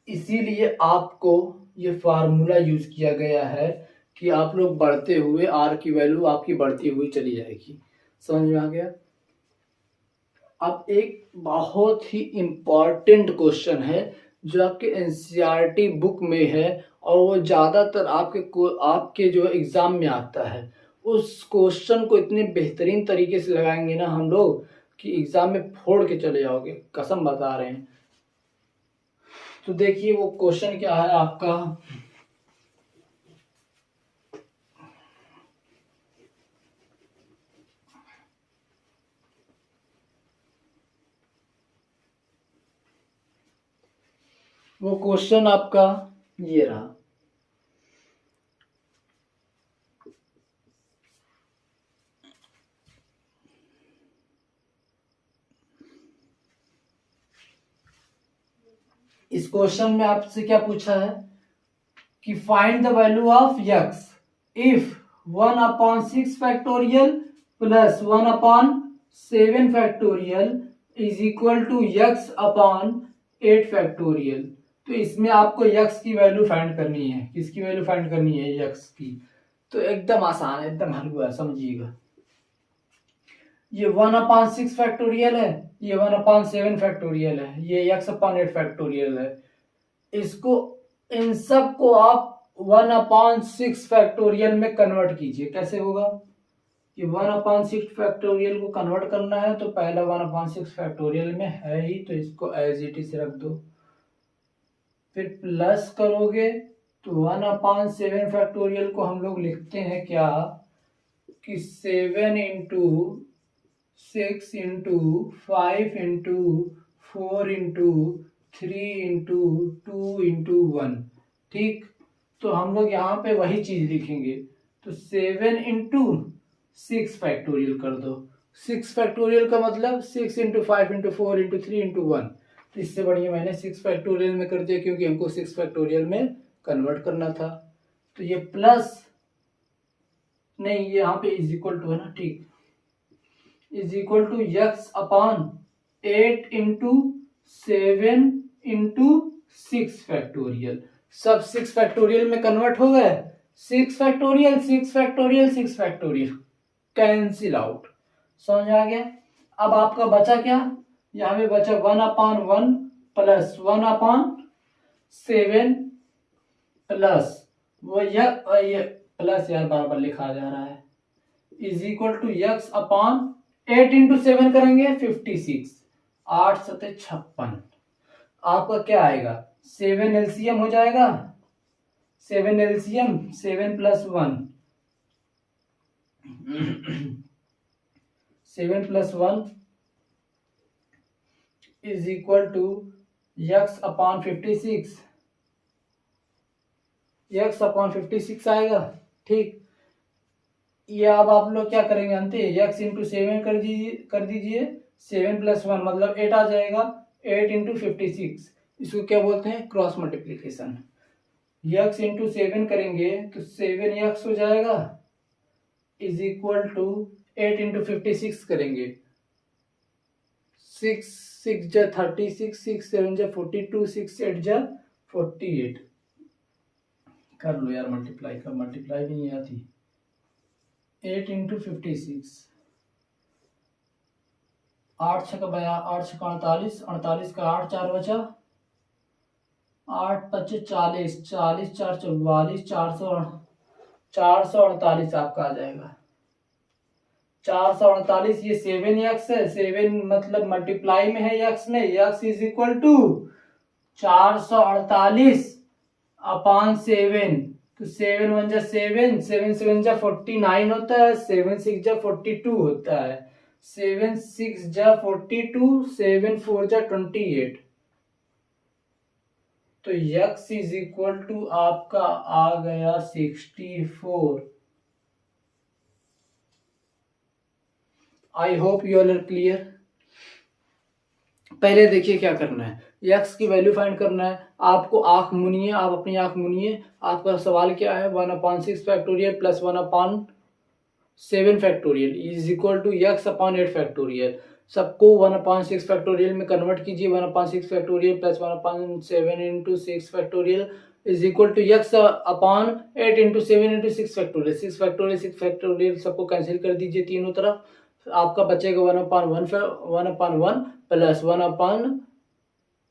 इसीलिए आपको ये फार्मूला यूज किया गया है कि आप लोग बढ़ते हुए आर की वैल्यू आपकी बढ़ती हुई चली जाएगी। समझ में आ गया? अब एक बहुत ही इम्पॉर्टेंट क्वेश्चन है जो आपके एनसीईआरटी बुक में है और वो ज़्यादातर आपके जो एग्ज़ाम में आता है। उस क्वेश्चन को इतने बेहतरीन तरीके से लगाएंगे ना हम लोग कि एग्ज़ाम में फोड़ के चले जाओगे, कसम बता रहे हैं। तो देखिए वो क्वेश्चन क्या है आपका, वो क्वेश्चन आपका ये रहा। इस क्वेश्चन में आपसे क्या पूछा है कि find the value of x if 1/6 factorial plus 1/7 factorial is equal to x/8 factorial. तो इसमें आपको x की वैल्यू फाइंड करनी है। किसकी वैल्यू फाइंड करनी है? x की। तो एकदम आसान है, एकदम हल्का है, समझिएगा। ये 1/6 फैक्टोरियल है, ये 1/7 फैक्टोरियल है, ये x/8 फैक्टोरियल है। इसको इन सब को आप 1/6 फैक्टोरियल में कन्वर्ट कीजिए। कैसे होगा? ये 1/6 फैक्टोरियल को कन्वर्ट करना है तो पहला 1/6 फैक्टोरियल में है ही, तो इसको एज इट इज रख दो। फिर प्लस करोगे तो 1/7 फैक्टोरियल को हम लोग लिखते हैं क्या कि 7 into 6 into 5 into 4 into 3 into 2 into 1। ठीक, तो हम लोग यहाँ पे वही चीज लिखेंगे। तो 7 इंटू 6 फैक्टोरियल कर दो। 6 फैक्टोरियल का मतलब 6 इंटू 5 इंटू 4 इंटू 3 इंटू 1। तो इससे बढ़िया मैंने 6 फैक्टोरियल में कर दिया, क्योंकि हमको 6 फैक्टोरियल में कन्वर्ट करना था। तो ये प्लस नहीं, ये यहाँ पे इज इक्वल टू है ना, ठीक, is equal to x/8 into 7 into 6 factorial. सब 6 फैक्टोरियल में कन्वर्ट हो गए। 6 factorial 6 factorial 6 factorial cancel out. समझ आ गया? अब आपका बचा क्या? यहाँ पे बचा 1/1 प्लस 1/7 प्लस वो ये प्लस यार बार बार लिखा जा रहा है, is equal to x upon 8 into 7 करेंगे 56, 8 सते 56। आपका क्या आएगा, 7 एलसीएम हो जाएगा, 7 LCM 7 plus 1 7 plus 1 is equal to x upon 56, x upon 56 आएगा। ठीक, ये अब आप लोग क्या करेंगे, अंते यक्स इंटू 7 कर दीजिए 7 प्लस 1 मतलब 8 आ जाएगा, 8 इंटू 56, इसको क्या बोलते हैं, क्रॉस मल्टीप्लीकेशन। यक्स इंटू 7 करेंगे तो 7 यक्स हो जाएगा, इज इक्वल टू 8 इंटू 56 करेंगे, 6 6 जा 36, 6 7 जा 42, 6 8 जा 48। कर लो यार मल्टीप्लाई, का मल्टीप्लाई भी नहीं आती। 8 इंटू 56, 8 छका 48, 48 का 8 4 बचा, 8 पच्चीस 40, 40 4 44, 448 आपका आ जाएगा। 448 ये 7 यक्स है, 7 मतलब मल्टीप्लाई में है यक्स में, x is equal to 448 upon 7, तो 7 1 जा 7, 7 7 जा 49 होता है, 7 6 जा 42 होता है, 7 6 जा 42, 7 4 जा 28, तो यक्स इज इक्वल टू आपका आ गया 64। I hope you all are clear. पहले देखिए क्या करना है, यक्स की वैल्यू फाइंड करना है आपको। आंख मुनिए, आप अपनी आंख मुनिए। आपका सवाल क्या है, 1/6 factorial plus 1/7 factorial is equal to x upon 8 factorial. सबको 1/6 फैक्टोरियल में कन्वर्ट कीजिए, 1/6 factorial plus 1/7 into 6 factorial is equal to x upon 8 into 7 into 6 factorial. 6 factorial सबको कैंसिल कर दीजिए तीनों तरफ, आपका बचेगा 1/1 plus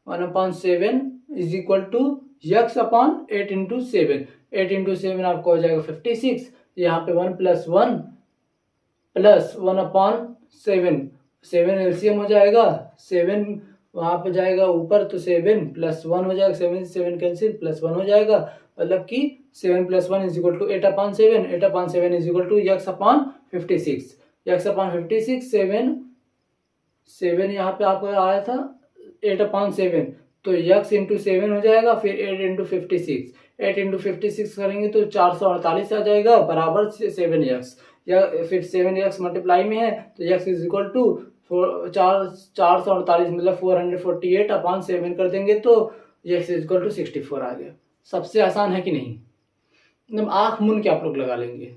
1/7 is equal to x upon 8 into 7, 8 into 7 आपको हो जाएगा 56। यहाँ पे 1 प्लस 1 प्लस 1/7, 7 एलसीएम हो जाएगा, 7 वहां पे जाएगा ऊपर तो 7 प्लस 1 हो जाएगा, 7 से 7 कैंसिल प्लस 1 हो जाएगा, मतलब कि 7 plus 1 is equal to 8/7, 8/7 is equal to x upon 56, x upon 56, 7 यहाँ पे आपको आया था 8/7, तो यक्स इंटू 7 हो जाएगा, फिर 8 इंटू 56, 8 इंटू 56 करेंगे तो 448 आ जाएगा बराबर 7 यक्स, या फिर 7 यक्स मल्टीप्लाई में है तो यक्स इज इक्वल टू 448 मतलब 448/7 कर देंगे तो यक्स इज इक्वल टू 64 आ गया। सबसे आसान है कि नहीं, एकदम आंख मूंद के आप लोग लगा लेंगे।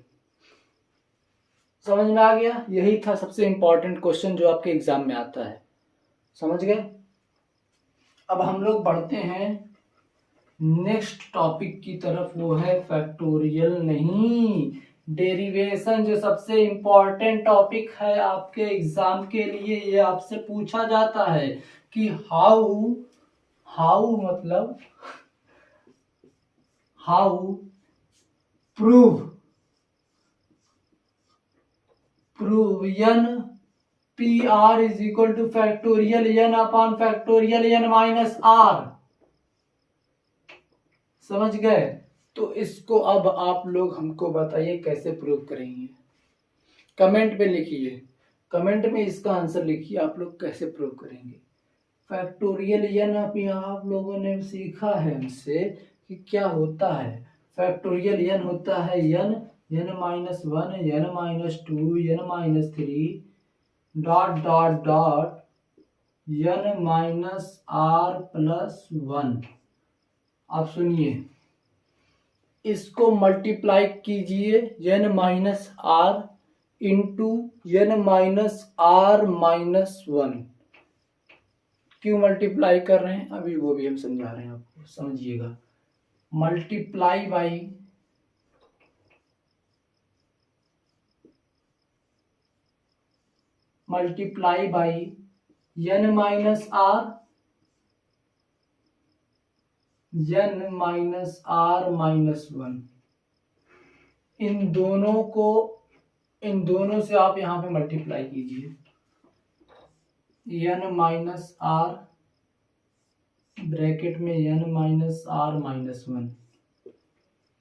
समझ में आ गया, यही था सबसे इंपॉर्टेंट क्वेश्चन जो आपके एग्जाम में आता है, समझ गए। अब हम लोग बढ़ते हैं नेक्स्ट टॉपिक की तरफ, वो है फैक्टोरियल नहीं, डेरिवेशन, जो सबसे इंपॉर्टेंट टॉपिक है आपके एग्जाम के लिए। ये आपसे पूछा जाता है कि हाउ मतलब how prove n PR is equal to factorial n upon factorial n minus r। समझ गए, तो इसको अब आप लोग हमको बताइए कैसे प्रूव करेंगे, कमेंट में लिखिए, कमेंट में इसका आंसर लिखिए आप लोग कैसे प्रूव करेंगे। फैक्टोरियल n अभी आप लोगों ने सीखा है हमसे कि क्या होता है। फैक्टोरियल n होता है n minus 1, n minus 2, n minus 3 dot dot dot n minus r plus 1। आप सुनिए, इसको मल्टीप्लाई कीजिए n minus r into n minus r minus 1। क्यों मल्टीप्लाई कर रहे हैं अभी वो भी हम समझा रहे हैं आपको, समझिएगा। Multiply by n minus r minus 1 इन दोनों से आप यहाँ पे मल्टीप्लाई कीजिए, n माइनस आर ब्रैकेट में n minus R minus one.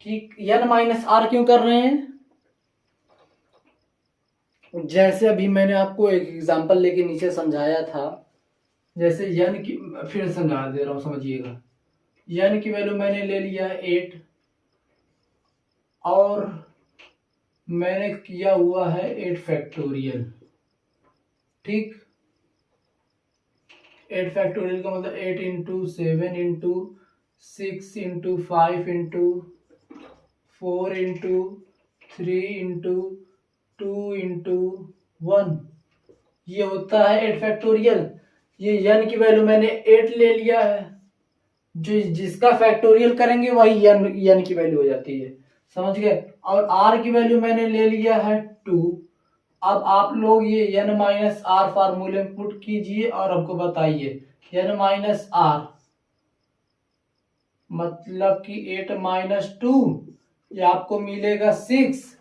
ठीक, n माइनस आर क्यों कर रहे हैं? जैसे अभी मैंने आपको एक एग्जांपल लेके नीचे समझाया था, जैसे n की, फिर समझा दे रहा हूँ, समझिएगा। n की वैल्यू मैंने ले लिया 8 और मैंने किया हुआ है 8 फैक्टोरियल। ठीक, 8 फैक्टोरियल का मतलब 8 into 7 into 6 into 5 into 4 into 3 into 2 into 1, ये होता है 8 फैक्टोरियल। ये n की वैल्यू मैंने 8 ले लिया है, जो जिसका फैक्टोरियल करेंगे वही n की वैल्यू हो जाती है, समझ गए। और r की वैल्यू मैंने ले लिया है 2। अब आप लोग ये n माइनस आर फार्मूले में पुट कीजिए और हमको बताइए n माइनस आर मतलब कि 8 माइनस 2, ये आपको मिलेगा 6।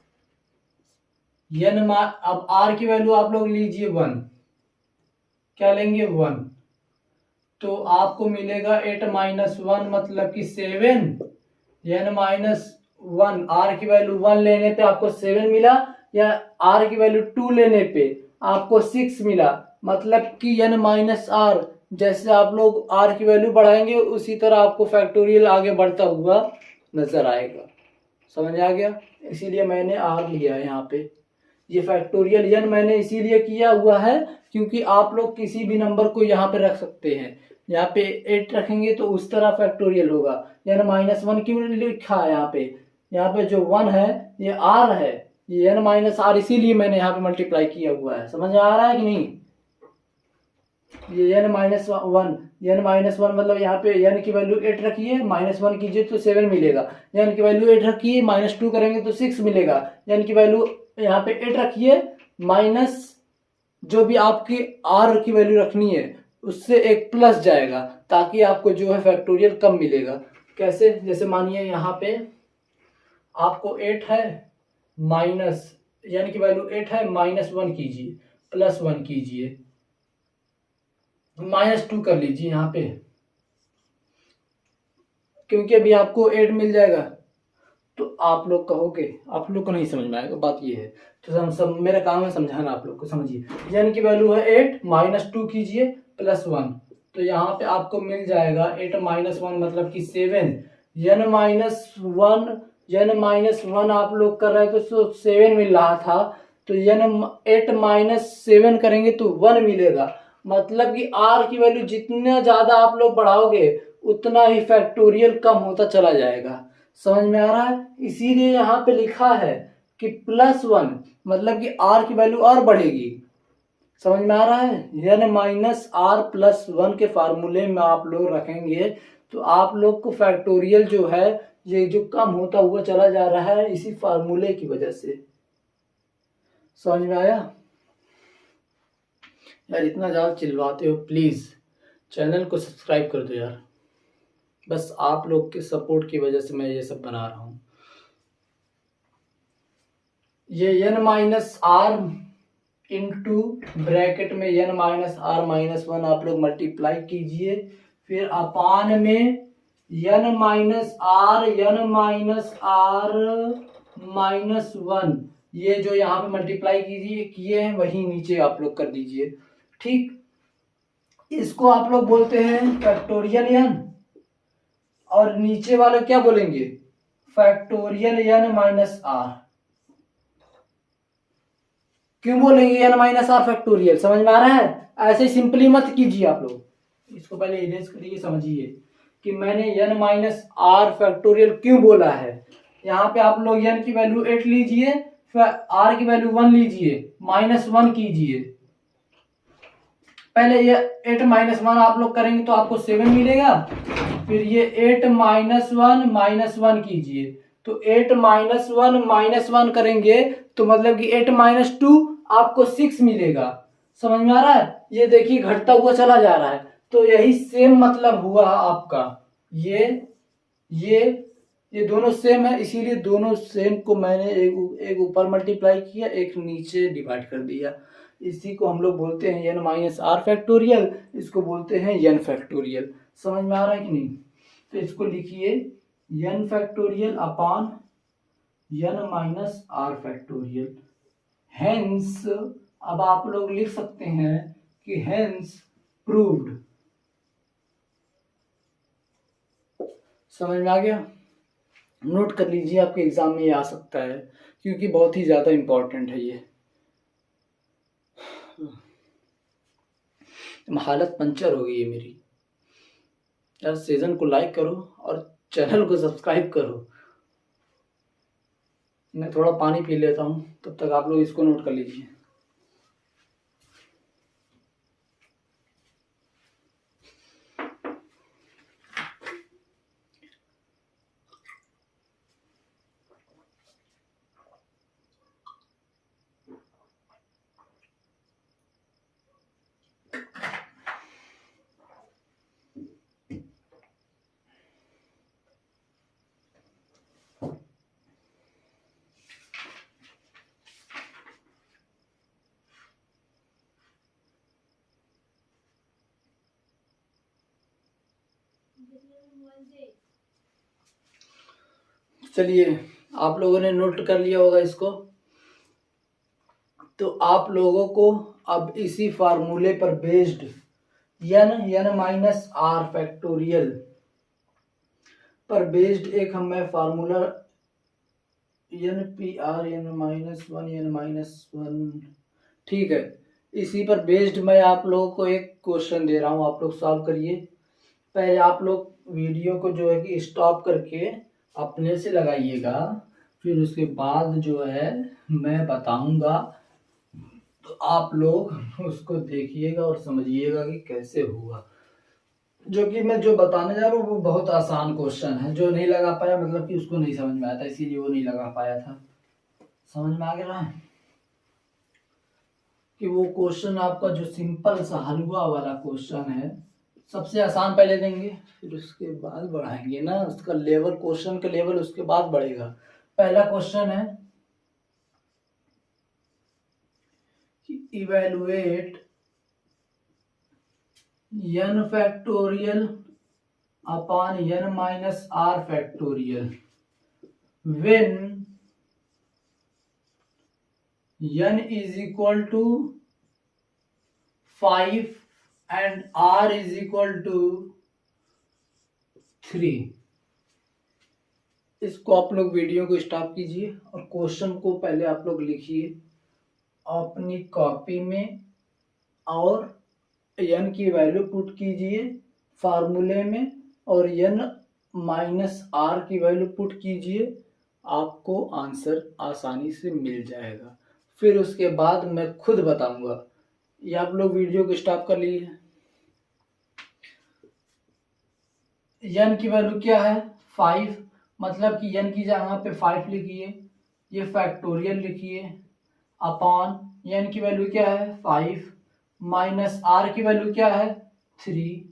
अब r की वैल्यू आप लोग लीजिए 1, क्या लेंगे 1, तो आपको मिलेगा 8 माइनस 1 मतलब कि 7। n माइनस 1, आर की वैल्यू 1 लेने पे आपको 7 मिला, या आर की वैल्यू 2 लेने पे आपको 6 मिला। मतलब कि n माइनस आर, जैसे आप लोग r की वैल्यू बढ़ाएंगे उसी तरह आपको फैक्टोरियल आगे बढ़ता हुआ नजर आएगा, समझ आ गया। इसीलिए मैंने r लिया है यहाँ पे। ये फैक्टोरियल n मैंने इसीलिए किया हुआ है क्योंकि आप लोग किसी भी नंबर को यहाँ पे रख सकते हैं। यहाँ पे 8 रखेंगे तो उस तरह फैक्टोरियल होगा। n माइनस 1 क्यों लिखा है यहाँ पे जो 1 है ये r है, ये n माइनस आर, इसीलिए मैंने यहाँ पे मल्टीप्लाई किया हुआ है। समझ आ रहा है कि नहीं? ये n माइनस 1 मतलब यहाँ पे n की वैल्यू 8 रखिए, माइनस 1 कीजिए तो 7 मिलेगा। n की वैल्यू 8 रखिए, माइनस 2 करेंगे तो 6 मिलेगा। n की वैल्यू यहाँ पे 8 रखिए, माइनस जो भी आपकी r की वैल्यू रखनी है उससे एक प्लस जाएगा, ताकि आपको जो है फैक्टोरियल कम मिलेगा। कैसे? जैसे मानिए यहाँ पे आपको 8 है, माइनस n की वैल्यू 8 है, माइनस 1 कीजिए, प्लस 1 कीजिए, माइनस 2 कर लीजिए यहाँ पे, क्योंकि अभी आपको 8 मिल जाएगा। तो आप लोग कहोगे आप लोग को नहीं समझ में आएगा, बात ये है। तो सब मेरा काम है समझाना आप लोग को, समझिए। n की वैल्यू है 8, माइनस 2 कीजिए, प्लस 1, तो यहाँ पे आपको मिल जाएगा 8 माइनस 1 मतलब कि 7। n माइनस 1 आप लोग कर रहे थे तो 7 मिल रहा था, तो 8 माइनस 7 करेंगे तो 1 मिलेगा। मतलब कि r की वैल्यू जितना ज्यादा आप लोग बढ़ाओगे उतना ही फैक्टोरियल कम होता चला जाएगा। समझ में आ रहा है? इसीलिए यहाँ पे लिखा है कि प्लस 1 मतलब कि r की वैल्यू और बढ़ेगी। समझ में आ रहा है? n माइनस आर प्लस 1 के फार्मूले में आप लोग रखेंगे तो आप लोग को फैक्टोरियल जो है ये जो कम होता हुआ चला जा रहा है इसी फार्मूले की वजह से। समझ में आया? यार इतना ज्यादा चिल्लाते हो, प्लीज चैनल को सब्सक्राइब कर दो यार। बस आप लोग के सपोर्ट की वजह से मैं ये सब बना रहा हूँ। ये n minus R into bracket में n माइनस आर माइनस 1 आप लोग मल्टीप्लाई कीजिए, फिर अपान में n माइनस आर माइनस 1, ये जो यहाँ पे मल्टीप्लाई कीजिए किए हैं वही नीचे आप लोग कर दीजिए। ठीक, इसको आप लोग बोलते हैं फैक्टोरियल n, और नीचे वाले क्या बोलेंगे? Factorial n minus R. क्यों बोलेंगे n माइनस आर फैक्टोरियल? समझ में आ रहा है? ऐसे सिंपली मत कीजिए आप लोग, इसको पहले इरेज करिए, समझिए कि मैंने n माइनस आर फैक्टोरियल क्यों बोला है। यहाँ पे आप लोग n की वैल्यू 8 लीजिए, फिर r की वैल्यू 1 लीजिए, माइनस 1 कीजिए। पहले ये 8 माइनस 1 आप लोग करेंगे तो आपको 7 मिलेगा, फिर ये 8 माइनस 1 कीजिए, तो 8 माइनस 1 करेंगे तो मतलब कि 8 माइनस 2 आपको 6 मिलेगा। समझ में आ रहा है? ये देखिए घटता हुआ चला जा रहा है, तो यही सेम मतलब हुआ आपका ये ये दोनों सेम है, इसीलिए दोनों सेम को मैंने एक ऊपर मल्टीप्लाई किया, एक नीचे डिवाइड कर दिया। इसी को हम लोग बोलते हैं n माइनस आर फैक्टोरियल, इसको बोलते हैं n फैक्टोरियल। समझ में आ रहा है कि नहीं? तो इसको लिखिए n factorial upon n minus R factorial. Hence अब आप लोग लिख सकते हैं कि हेंस प्रूव्ड। समझ में आ गया? नोट कर लीजिए, आपके एग्जाम में ये आ सकता है, क्योंकि बहुत ही ज़्यादा इम्पोर्टेंट है ये। हालत पंचर हो गई है मेरी। यार सीजन को लाइक करो और चैनल को सब्सक्राइब करो। मैं थोड़ा पानी पी लेता हूँ, तब तक आप लोग इसको नोट कर लीजिए। चलिए, आप लोगों ने नोट कर लिया होगा इसको। तो आप लोगों को अब इसी फार्मूले पर based n minus R factorial पर बेस्ड एक मैं formula n P R n-1 ठीक है, इसी पर बेस्ड मैं आप लोगों को एक क्वेश्चन दे रहा हूँ, आप लोग सॉल्व करिए। पहले आप लोग वीडियो को जो है कि स्टॉप करके अपने से लगाइएगा, फिर उसके बाद जो है मैं बताऊंगा, तो आप लोग उसको देखिएगा और समझिएगा कि कैसे हुआ। जो कि मैं जो बताने जा रहा हूँ वो बहुत आसान क्वेश्चन है। जो नहीं लगा पाया मतलब कि उसको नहीं समझ में आया था, इसीलिए वो नहीं लगा पाया था। समझ में आ गया ना कि वो क्वेश्चन आपका जो सिंपल सा हलवा वाला क्वेश्चन है, सबसे आसान पहले देंगे, फिर उसके बाद बढ़ाएंगे ना उसका लेवल, क्वेश्चन का लेवल उसके बाद बढ़ेगा। पहला क्वेश्चन है कि evaluate n factorial upon n minus R factorial when n is equal to 5 and r is equal to 3। इसको आप लोग वीडियो को स्टॉप कीजिए और क्वेश्चन को पहले आप लोग लिखिए अपनी कॉपी में, और n की वैल्यू पुट कीजिए फार्मूले में, और n माइनस आर की वैल्यू पुट कीजिए, आपको आंसर आसानी से मिल जाएगा। फिर उसके बाद मैं खुद बताऊंगा। ये आप लोग वीडियो को स्टॉप कर लीजिए। n की वैल्यू क्या है 5, मतलब कि n की जगह पे 5 लिखिए, ये फैक्टोरियल लिखिए, अपॉन n की वैल्यू क्या है 5 माइनस r की वैल्यू क्या है 3,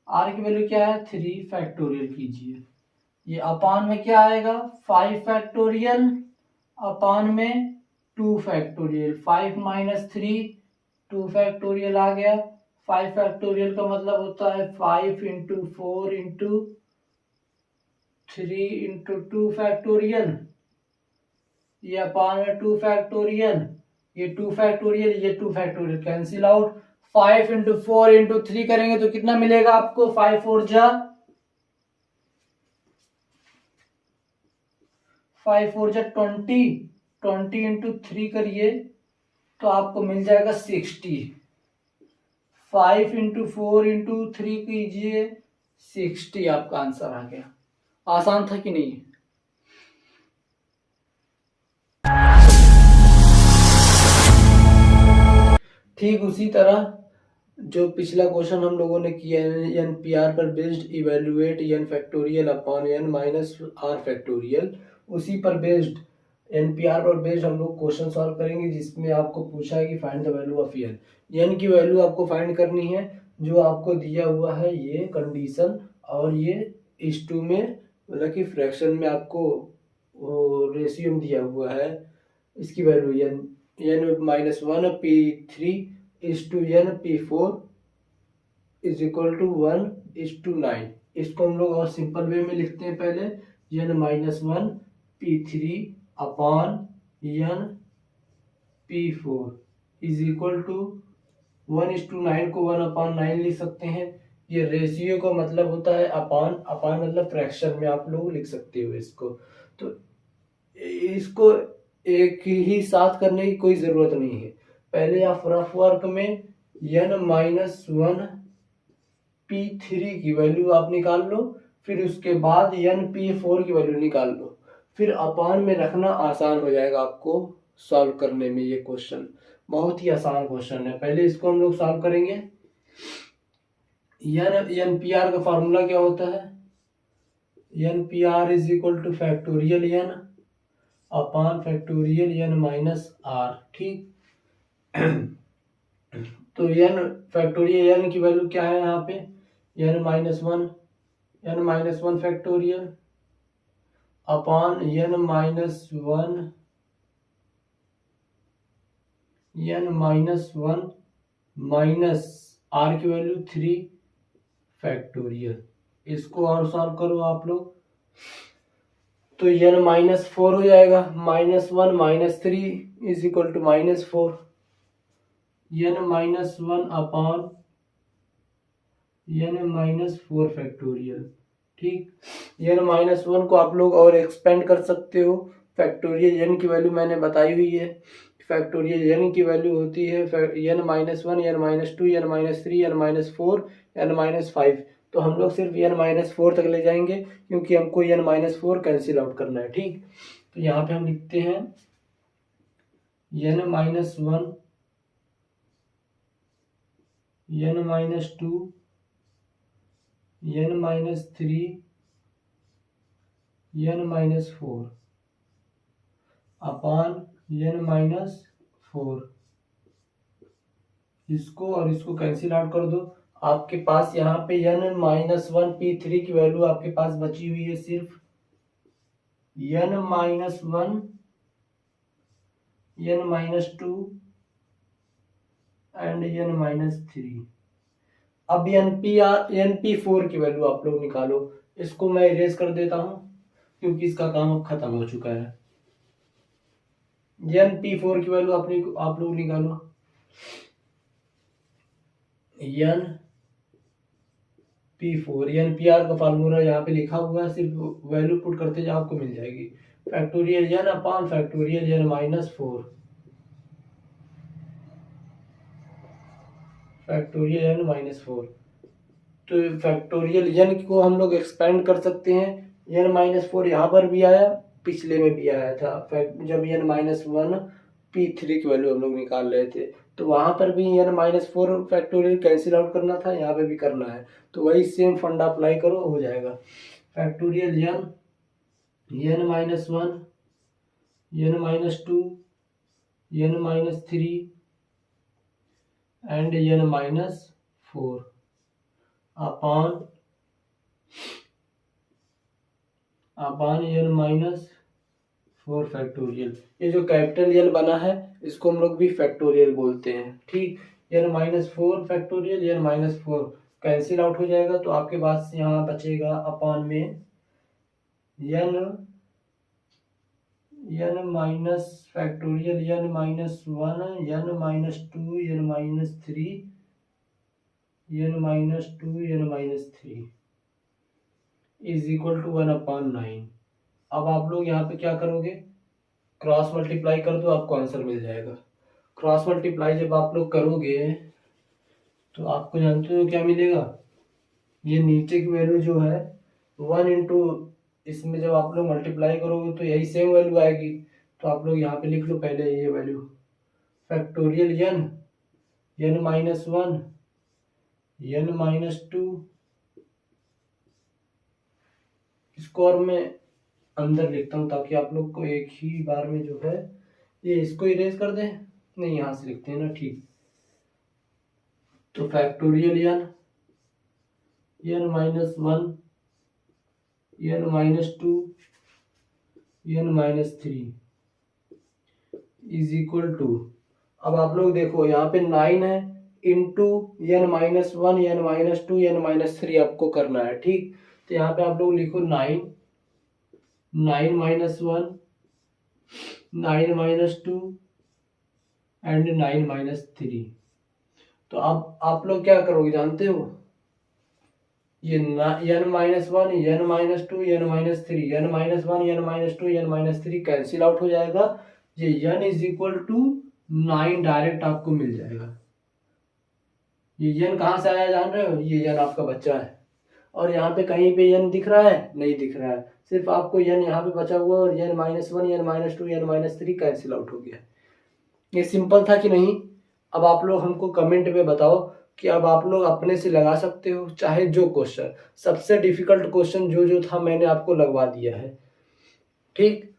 r की वैल्यू क्या है 3 फैक्टोरियल कीजिए। ये अपॉन में क्या आएगा 5 फैक्टोरियल अपॉन में 2 फैक्टोरियल, 5 माइनस 3 2 फैक्टोरियल आ गया। 5 फैक्टोरियल का मतलब होता है 5 इंटू 4 इंटू 3 इंटू 2 फैक्टोरियल, ये अपॉन में 2 फैक्टोरियल, ये 2 फैक्टोरियल, ये 2 factorial cancel out. 5 into 4 into 3 करेंगे तो कितना मिलेगा आपको 5 4 जा 5 4 जा 20, 20 इंटू 3 करिए तो आपको मिल जाएगा 60। 5 इंटू 4 इंटू 3 कीजिए 60, आपका आंसर आ गया। आसान था कि नहीं? ठीक उसी तरह जो पिछला क्वेश्चन हम लोगों ने किया है NPR पर based evaluate n factorial upon n minus R factorial, उसी पर बेस्ड NPR पर बेस्ड हम लोग क्वेश्चन सॉल्व करेंगे, जिसमें आपको पूछा है कि find the value of n। n की वैल्यू आपको फाइंड करनी है, जो आपको दिया हुआ है ये कंडीशन, और ये इस टू में मतलब कि फ्रैक्शन में आपको वो रेशियो में दिया हुआ है, इसकी value n-1 P3 is to n P4 is equal to 1:9। इसको हम लोग और सिंपल वे में लिखते हैं पहले, n-1 P3 upon n P4 is equal to 1:9 को 1/9 लिख सकते हैं। ये रेशियो का मतलब होता है अपान, अपान मतलब फ्रैक्शन में आप लोग लिख सकते हो इसको। तो इसको एक ही साथ करने की कोई ज़रूरत नहीं है, पहले आप रफ वर्क में n-1 P3 की वैल्यू आप निकाल लो, फिर उसके बाद n P4 की वैल्यू निकाल लो, फिर अपान में रखना, आसान हो जाएगा आपको सॉल्व करने में। ये क्वेश्चन बहुत ही आसान क्वेश्चन है। पहले इसको हम लोग सॉल्व करेंगे। NPR का फार्मूला क्या होता है? NPR is equal to factorial n upon factorial n-r। ठीक, तो n फैक्टोरियल n की वैल्यू क्या है यहाँ पे? n-1 factorial upon n-1 minus r की वैल्यू 3 फैक्टोरियल। इसको और सॉल्व करो आप लोग, तो n-4 हो जाएगा। -1 - 3 is equal to -4, n-1 upon n-4 factorial. ठीक, n-1 को आप लोग और एक्सपेंड कर सकते हो। फैक्टोरियल n की वैल्यू मैंने बताई हुई है। फैक्टोरियल n की वैल्यू होती है n-1 n-2 n-3 n-4 n-5। तो हम लोग सिर्फ n-4 तक ले जाएंगे, क्योंकि हमको n-4 कैंसिल आउट करना है। ठीक, तो यहाँ पे हम लिखते हैं n-1 n-2 n-3 n-4 upon n-4। इसको और इसको कैंसिल आउट कर दो। आपके पास यहाँ पे n-1 P3 की वैल्यू आपके पास बची हुई है सिर्फ n-1 n-2 एंड n-3। अब NP4 की वैल्यू आप लोग निकालो। इसको मैं इरेज कर देता हूँ, क्योंकि इसका काम अब खत्म हो चुका है। NP4 की वैल्यू आप लोग निकालो। NP4 NPR का फार्मूला यहाँ पे लिखा हुआ है, सिर्फ वैल्यू पुट करते जाओ, आपको मिल जाएगी। Factorial n upon factorial n-4 factorial n-4। तो फैक्टोरियल n को हम लोग एक्सपेंड कर सकते हैं। n-4 यहाँ पर भी आया, पिछले में भी आया था, जब n-1 P3 की वैल्यू हम लोग निकाल रहे थे, तो वहां पर भी n-4 फैक्टोरियल कैंसिल आउट करना था, यहाँ पे भी करना है। तो वही सेम फंडा अप्लाई करो, हो जाएगा। Factorial n-1 n-2 n-3 and n-4 upon n-4 factorial. ये जो कैपिटल L बना है, इसको हम लोग भी फैक्टोरियल बोलते हैं। ठीक, n-4 factorial n-4 cancel out हो जाएगा, तो आपके पास यहाँ बचेगा अपॉन में n minus factorial n-1 n-2 n-3 is equal to 1/9। अब आप लोग यहाँ पे क्या करोगे? क्रॉस मल्टीप्लाई कर दो, आपको आंसर मिल जाएगा। क्रॉस मल्टीप्लाई जब आप लोग करोगे, तो आपको जानते हो क्या मिलेगा? ये नीचे की वैल्यू जो है 1 इंटू, इसमें जब आप लोग मल्टीप्लाई करोगे तो यही सेम वैल्यू आएगी। तो आप लोग यहाँ पे लिख लो पहले ये वैल्यू, फैक्टोरियल n-1 n-2। इसको और मैं अंदर लिखता हूँ, ताकि आप लोग को एक ही बार में जो है, ये इसको इरेज कर दें, नहीं यहाँ से लिखते हैं ना। ठीक, तो factorial n minus one, n minus two, n minus three is equal to, अब आप लोग देखो यहाँ पे 9 है into n minus one, n minus two, n minus three आपको करना है, ठीक। तो यहाँ पे आप लोग लिखो 9, 9 minus one, 9 minus two and 9 minus three. तो अब आप लोग क्या करोगे जानते हो, ये n minus one, n minus two, n minus three, n minus one, n minus two, n minus three cancel out हो जाएगा। ये n is equal to 9 direct आपको मिल जाएगा। ये n कहाँ से आया जान रहे हो, ये n आपका बच्चा है, और यहाँ पे कहीं पे n दिख रहा है, नहीं दिख रहा है, सिर्फ आपको n यहाँ पे बचा हुआ और n minus one, n minus two, n minus three cancel out हो गया। ये सिंपल था कि नहीं। अब आप लोग हमको कमेंट में बताओ कि अब आप लोग अपने से लगा सकते हो चाहे जो क्वेश्चन, सबसे डिफिकल्ट क्वेश्चन जो जो था मैंने आपको लगवा दिया है, ठीक।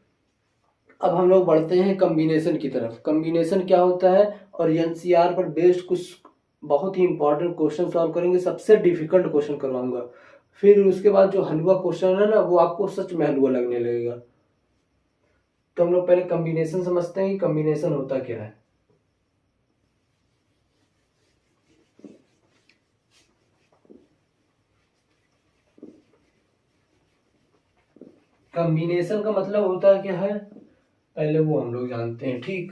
अब हम लोग बढ़ते हैं कॉम्बिनेशन की तरफ। कॉम्बिनेशन क्या होता है और एनसीआर पर बेस्ड कुछ बहुत ही इंपॉर्टेंट क्वेश्चन सॉल्व करेंगे, सबसे डिफिकल्ट क्वेश्चन करवाऊंगा। फिर उसके बाद जो हलवा क्वेश्चन है ना, वो आपको सच में हलवा लगने लगेगा। तो हम लोग पहले कॉम्बिनेशन समझते हैं कि कॉम्बिनेशन होता क्या है। कॉम्बिनेशन का मतलब होता है क्या है, पहले वो हम लोग जानते हैं, ठीक।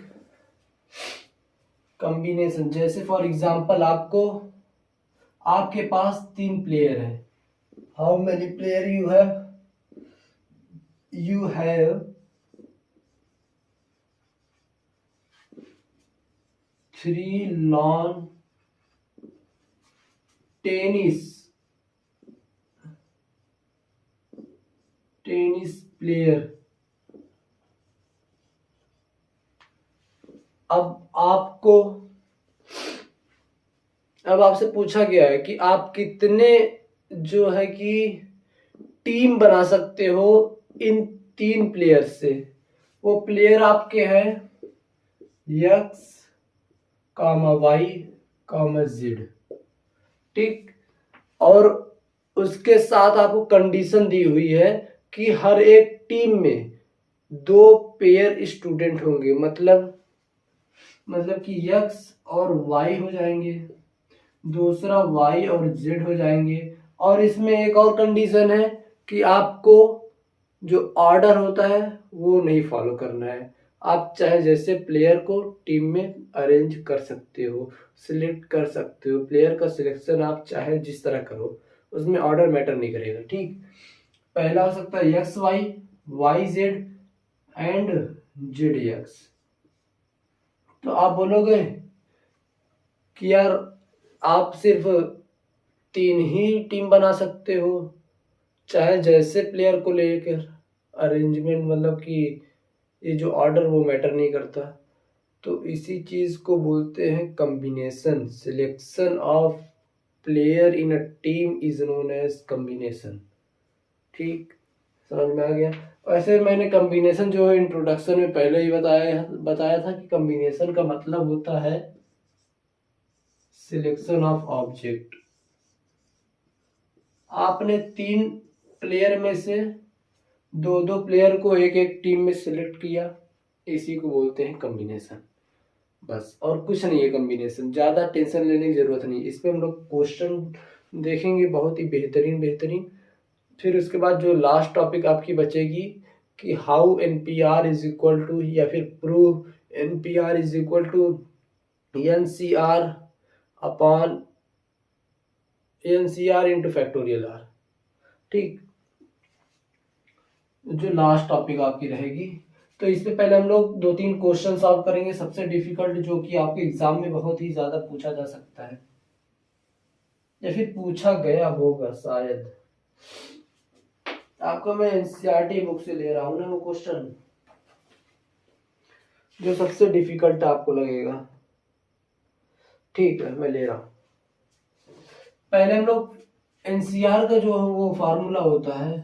कॉम्बिनेशन जैसे फॉर एग्जांपल आपके पास 3 प्लेयर हैं। How many player you have, you have 3 lawn tennis player. अब आपसे पूछा गया है कि आप कितने जो है कि टीम बना सकते हो इन 3 प्लेयर से। वो प्लेयर आपके हैं x, y, z, ठीक। और उसके साथ आपको कंडीशन दी हुई है कि हर एक टीम में 2 पेयर स्टूडेंट होंगे, मतलब कि x और y हो जाएंगे, दूसरा y और z हो जाएंगे। और इसमें एक और कंडीशन है कि आपको जो ऑर्डर होता है वो नहीं फॉलो करना है। आप चाहे जैसे प्लेयर को टीम में अरेंज कर सकते हो, सिलेक्ट कर सकते हो, प्लेयर का सिलेक्शन आप चाहे जिस तरह करो, उसमें ऑर्डर मैटर नहीं करेगा, ठीक। पहला हो सकता है X Y, Y Z and Z X. तो आप बोलोगे कि यार आप सिर्फ 3 ही टीम बना सकते हो, चाहे जैसे प्लेयर को लेकर अरेंजमेंट, मतलब कि ये जो ऑर्डर वो मैटर नहीं करता। तो इसी चीज को बोलते हैं combination. Selection of player in a team is known as combination, ठीक। समझ में आ गया। वैसे मैंने कॉम्बिनेशन जो है इंट्रोडक्शन में पहले ही बताया था कि कॉम्बिनेशन का मतलब होता है सिलेक्शन ऑफ ऑब्जेक्ट। आपने 3 प्लेयर में से 2 प्लेयर को एक एक टीम में सिलेक्ट किया, इसी को बोलते हैं कॉम्बिनेशन, बस। और कुछ नहीं है कॉम्बिनेशन, ज़्यादा टेंशन लेने की ज़रूरत नहीं। इस पे हम लोग क्वेश्चन देखेंगे बहुत ही बेहतरीन। फिर उसके बाद जो लास्ट टॉपिक आपकी बचेगी कि how NPR is equal to, या फिर prove NPR is equal to NCR upon NCR into factorial R, ठीक। जो लास्ट टॉपिक आपकी रहेगी। तो इससे पहले हम लोग 2-3 क्वेश्चन सॉल्व करेंगे, सबसे डिफिकल्ट जो कि आपके एग्जाम में बहुत ही ज्यादा पूछा जा सकता है, या फिर पूछा गया होगा शायद। आपको मैं एनसीईआरटी बुक से ले रहा हूं ना वो क्वेश्चन, जो सबसे डिफिकल्ट आपको लगेगा, ठीक है, मैं ले रहा हूं। पहले हम लोग एनसीआर का जो वो फार्मूला होता है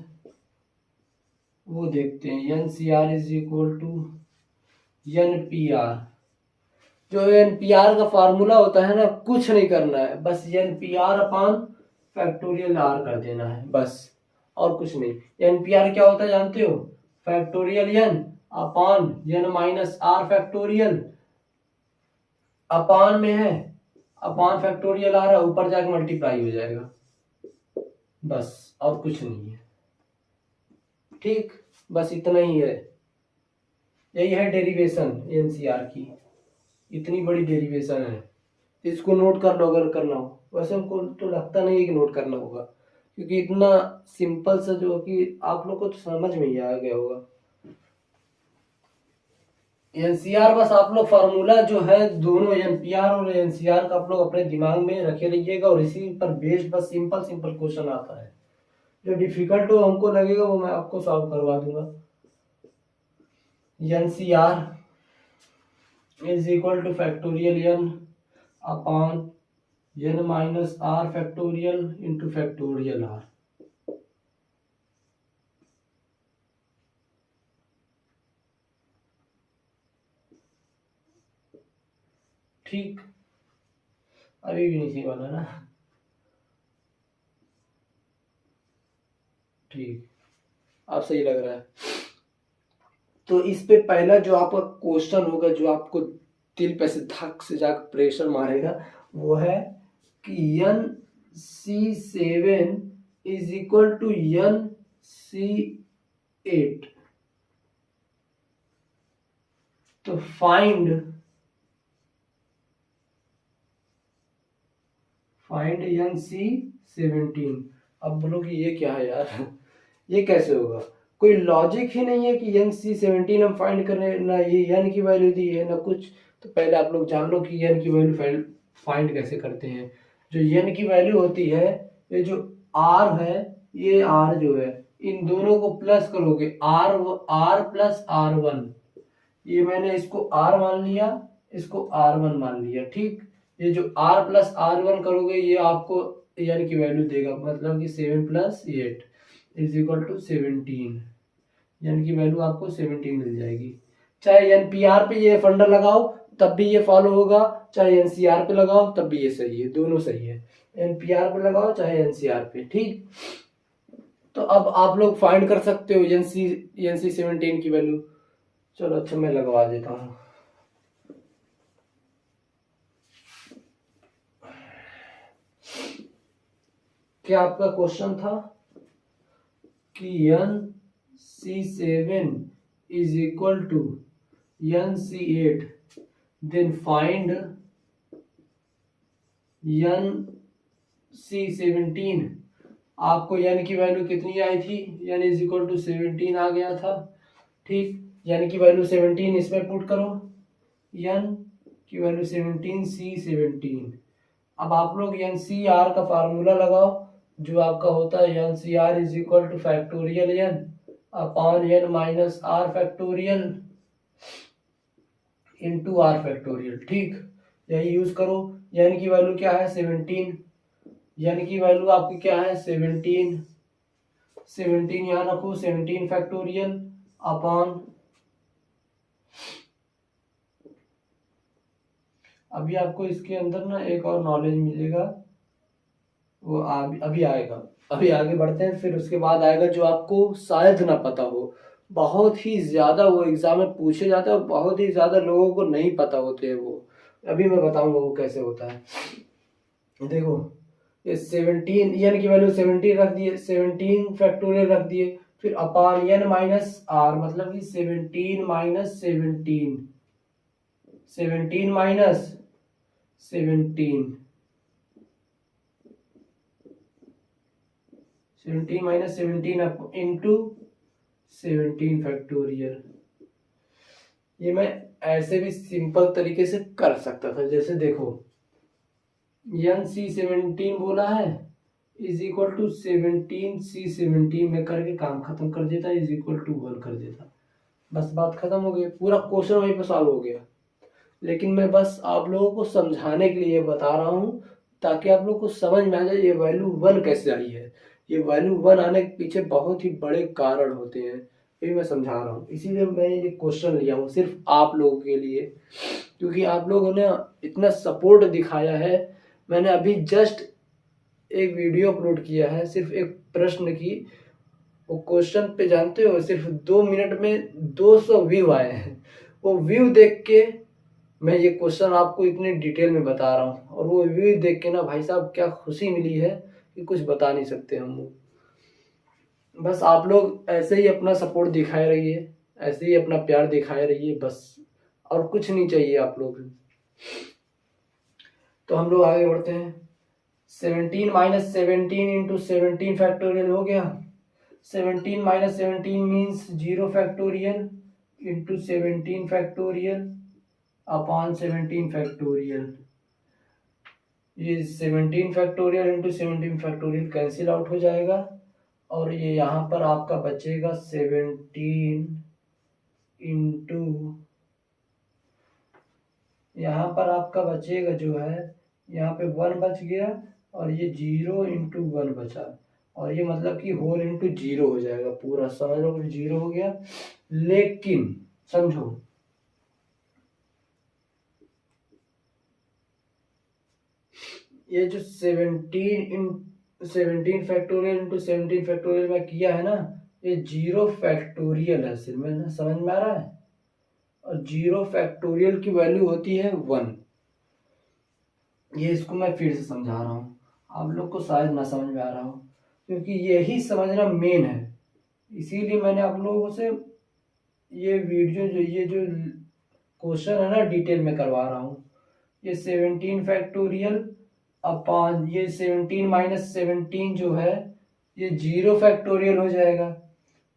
वो देखते हैं। NCR is equal to NPR। जो NPR का फार्मूला होता है ना, कुछ नहीं करना है, बस NPR अपान फैक्टोरियल R कर देना है बस, और कुछ नहीं। NPR क्या होता है जानते हो? Factorial n upon n minus R factorial, upon में है, अपान फैक्टोरियल आ रहा है, ऊपर जाके मल्टीप्लाई हो जाएगा बस, और कुछ नहीं है। ठीक, बस इतना ही है। यही है डेरिवेशन NCR की, इतनी बड़ी डेरिवेशन है। इसको नोट कर लो अगर करना हो, वैसे हमको तो लगता नहीं है कि नोट करना होगा, क्योंकि इतना सिंपल सा जो कि आप लोग को तो समझ में ही आ गया होगा। एनसीआर बस आप लोग फार्मूला जो है दोनों NPR और NCR का आप लोग अपने दिमाग में रखे रहिएगा, और इसी पर बेस्ड बस सिंपल सिंपल क्वेश्चन आता है। जो डिफिकल्ट हो हमको लगेगा वो मैं आपको सॉल्व करवा दूंगा। NCR is equal to factorial n upon n minus R factorial into factorial r। ठीक, अभी भी नहीं बना ना? ठीक, आप सही लग रहा है। तो इस पे पहला जो आपका क्वेश्चन होगा, जो आपको दिल पे से धक से जाकर प्रेशर मारेगा, वो है कि NC7 is equal to NC8। तो फाइंड NC17। अब बोलो कि ये क्या है यार, ये कैसे होगा? कोई लॉजिक ही नहीं है कि NC17 हम फाइंड करने, ना ये n की वैल्यू दी है ना कुछ। तो पहले आप लोग जान लो कि n की वैल्यू फाइंड कैसे करते हैं। जो n की वैल्यू होती है, ये जो r है, ये r जो है, इन दोनों को प्लस करोगे, r प्लस r1, ये मैंने इसको r मान लिया, इसको r1 मान लिया। ठीक, ये जो r प्लस r1 करोगे ये आपको n की वैल्यू देगा, मतलब कि 7 प्लस 8 इज इक्वल टू 17। n की वैल्यू आपको 17 मिल जाएगी। चाहे NPR पे ये फंडा लगाओ तब भी ये फॉलो होगा, चाहे NCR पे लगाओ तब भी ये सही है, दोनों सही है। NPR पे लगाओ चाहे NCR पे। ठीक, तो अब आप लोग फाइंड कर सकते हो NC17 की वैल्यू। चलो अच्छा, मैं लगवा देता हूँ। क्या आपका क्वेश्चन था कि NC7 is equal to NC8, then find NC17। आपको n की वैल्यू कितनी आई थी? n इज इक्वल टू 17 आ गया था। ठीक, n की वैल्यू 17 इसमें पुट करो, n की वैल्यू 17, C17। अब आप लोग NCR का फार्मूला लगाओ, जो आपका होता है NCR is equal to factorial n upon n minus R factorial into R factorial. ठीक, यही यूज करो। n की वैल्यू क्या है? 17। n की वैल्यू आपकी क्या है? 17। 17 यहाँ रखो, 17 फैक्टोरियल अपॉन, अभी आपको इसके अंदर ना एक और नॉलेज मिलेगा, वो अभी आएगा। अभी आगे बढ़ते हैं, फिर उसके बाद आएगा जो आपको शायद ना पता हो। बहुत ही ज्यादा वो एग्जाम में पूछे जाते हैं और बहुत ही ज्यादा लोगों को नहीं पता होते हैं वो। अभी मैं बताऊंगा वो कैसे होता है। देखो, ये 17, n की वैल्यू 17 रख दिए, 17 फैक्टोरियल रख दिए, फिर अपान n माइनस आर, मतलब कि 17 minus 17, 17 minus 17, 17 minus 17 into 17 factorial. ये मैं ऐसे भी सिंपल तरीके से कर सकता था, जैसे देखो NC17 बोला है इज इक्वल टू 17C17 में करके काम खत्म कर देता, इज इक्वल टू 1 कर देता, बस बात खत्म हो गई, पूरा क्वेश्चन वहीं पे सॉल्व हो गया। लेकिन मैं बस आप लोगों को समझाने के लिए बता रहा हूँ, ताकि आप लोग को समझ में आ जाए ये वैल्यू 1 कैसे आई है। ये वैल्यू 1 आने के पीछे बहुत ही बड़े कारण होते हैं, ये मैं समझा रहा हूँ, इसीलिए मैं ये क्वेश्चन लिया हूँ सिर्फ आप लोगों के लिए, क्योंकि आप लोगों ने इतना सपोर्ट दिखाया है। मैंने अभी जस्ट एक वीडियो अपलोड किया है सिर्फ एक प्रश्न की, वो क्वेश्चन पे जानते हो सिर्फ 2 मिनट में 200 व्यू आए हैं। वो व्यू देख के मैं ये क्वेश्चन आपको इतने डिटेल में बता रहा हूँ, और वो व्यू देख के ना भाई साहब क्या खुशी मिली है कि कुछ बता नहीं सकते हम लोग। बस आप लोग ऐसे ही अपना सपोर्ट दिखाए रहिए, ऐसे ही अपना प्यार दिखाए रहिए बस, और कुछ नहीं चाहिए आप लोग। तो हम लोग आगे बढ़ते हैं। 17 माइनस 17 इंटू 17 फैक्टोरियल हो गया। 17 minus 17 means 0 factorial into 17 factorial upon 17 factorial. ये 17 factorial into 17 factorial cancel out हो जाएगा, और ये यहाँ पर आपका बचेगा 17 इंटू, यहाँ पर आपका बचेगा जो है, यहाँ पे 1 बच गया, और ये 0 इंटू 1 बचा, और ये मतलब कि होल इंटू 0 हो जाएगा पूरा, समझ लो 0 हो गया। लेकिन समझो ये जो 17 फैक्टोरियल इंटू 17 फैक्टोरियल में किया है ना, ये 0 फैक्टोरियल है सिर्फ, में ना समझ में आ रहा है। और 0 फैक्टोरियल की वैल्यू होती है 1। ये इसको मैं फिर से समझा रहा हूँ, आप लोग को शायद ना समझ में आ रहा हो, क्योंकि यही समझना मेन है। इसीलिए मैंने आप लोगों से ये वीडियो जो ये जो क्वेश्चन है ना डिटेल में करवा रहा हूँ। ये 17 फैक्टोरियल अपॉन ये 17 माइनस 17 जो है ये 0 फैक्टोरियल हो जाएगा।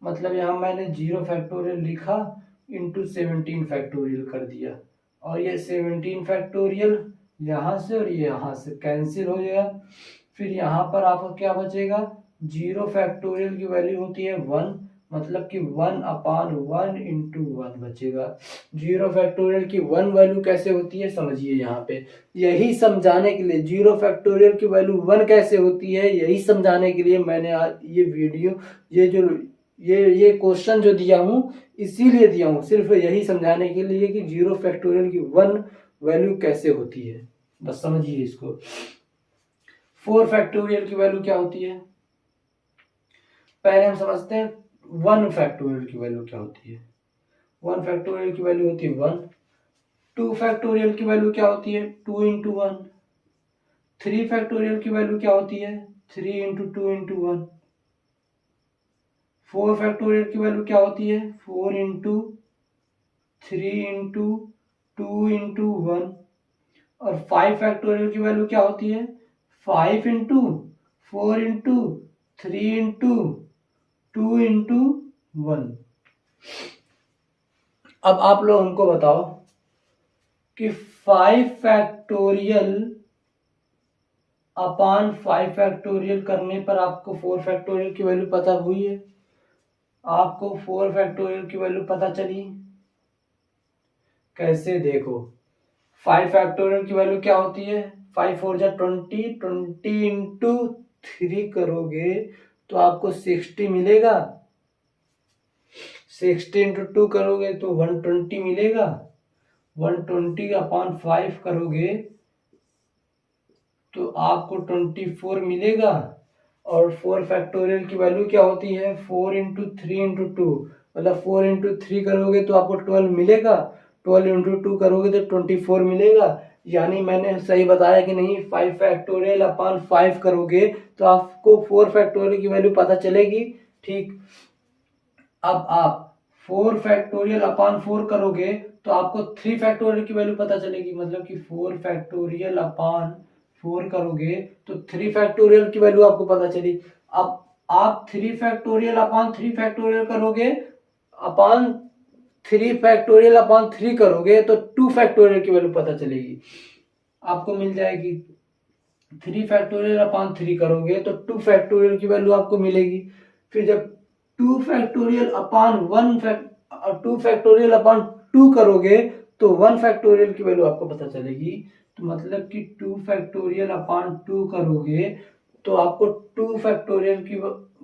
मतलब यहाँ मैंने 0 फैक्टोरियल लिखा इंटू 17 फैक्टोरियल कर दिया, और ये 17 फैक्टोरियल यहाँ से और ये यहाँ से कैंसिल हो गया। फिर यहाँ पर आपको क्या बचेगा, 0 फैक्टोरियल की वैल्यू होती है 1, मतलब कि 1 अपान 1 इंटू 1 बचेगा। 0 फैक्टोरियल की 1 वैल्यू कैसे होती है समझिए यहाँ पे, यही समझाने के लिए 0 फैक्टोरियल की वैल्यू 1 कैसे होती है यही समझाने के लिए मैंने आज ये वीडियो, ये जो ये क्वेश्चन जो दिया हूँ इसीलिए दिया हूँ, सिर्फ यही समझाने के लिए कि 0 फैक्टोरियल की 1 वैल्यू कैसे होती है, बस समझिए इसको। 4 फैक्टोरियल की वैल्यू क्या होती है, पहले हम समझते हैं 1 फैक्टोरियल की वैल्यू क्या होती है। 1 फैक्टोरियल की वैल्यू होती है 1। 2 फैक्टोरियल की वैल्यू क्या होती है, 2 इंटू 1। 3 फैक्टोरियल की वैल्यू क्या होती है, 3 इंटू 2 इंटू 1। 4 फैक्टोरियल की वैल्यू क्या होती है, 4 इंटू 3 इंटू 2 इंटू 1। और 5 फैक्टोरियल की वैल्यू क्या होती है, 5 इंटू 4 इंटू 3 इंटू 2 इंटू 1। अब आप लोग हमको बताओ कि 5 फैक्टोरियल अपान 5 फैक्टोरियल करने पर आपको 4 फैक्टोरियल की वैल्यू पता हुई है, आपको 4 फैक्टोरियल की वैल्यू पता चली कैसे, देखो 5 फैक्टोरियल की वैल्यू क्या होती है, 5 4 जा 20, 20 इंटू 3 करोगे तो आपको 60 मिलेगा, 60 इंटू 2 करोगे तो 120 मिलेगा, 120 अपॉन 5 करोगे तो आपको 24 मिलेगा। और 4 फैक्टोरियल की वैल्यू क्या होती है, 4 इंटू 3 इंटू 2, मतलब 4 इंटू 3 करोगे तो आपको 12 मिलेगा, 12 इंटू 2 करोगे तो 24 मिलेगा। यानी मैंने सही बताया कि नहीं, 5 फैक्टोरियल अपॉन 5 करोगे तो आपको 4 फैक्टोरियल की वैल्यू पता चलेगी। ठीक, अब आप 4 फैक्टोरियल अपॉन 4 करोगे तो आपको 3 फैक्टोरियल की वैल्यू पता चलेगी, मतलब कि 4 फैक्टोरियल अपॉन 4 करोगे तो 3 फैक्टोरियल की वैल्यू आपको पता चली। अब आप 3 फैक्टोरियल अपॉन 3 फैक्टोरियल करोगे, अपॉन 3 फैक्टोरियल अपॉन 3 करोगे तो 2 फैक्टोरियल की वैल्यू पता चलेगी, आपको मिल जाएगी। 3 फैक्टोरियल अपॉन 3 करोगे तो 2 फैक्टोरियल की वैल्यू आपको मिलेगी। फिर जब 2 फैक्टोरियल अपॉन 2 फैक्टोरियल अपॉन 2 करोगे तो 1 फैक्टोरियल की वैल्यू आपको पता चलेगी। तो मतलब कि 2 फैक्टोरियल अपॉन 2 करोगे तो आपको 2 फैक्टोरियल की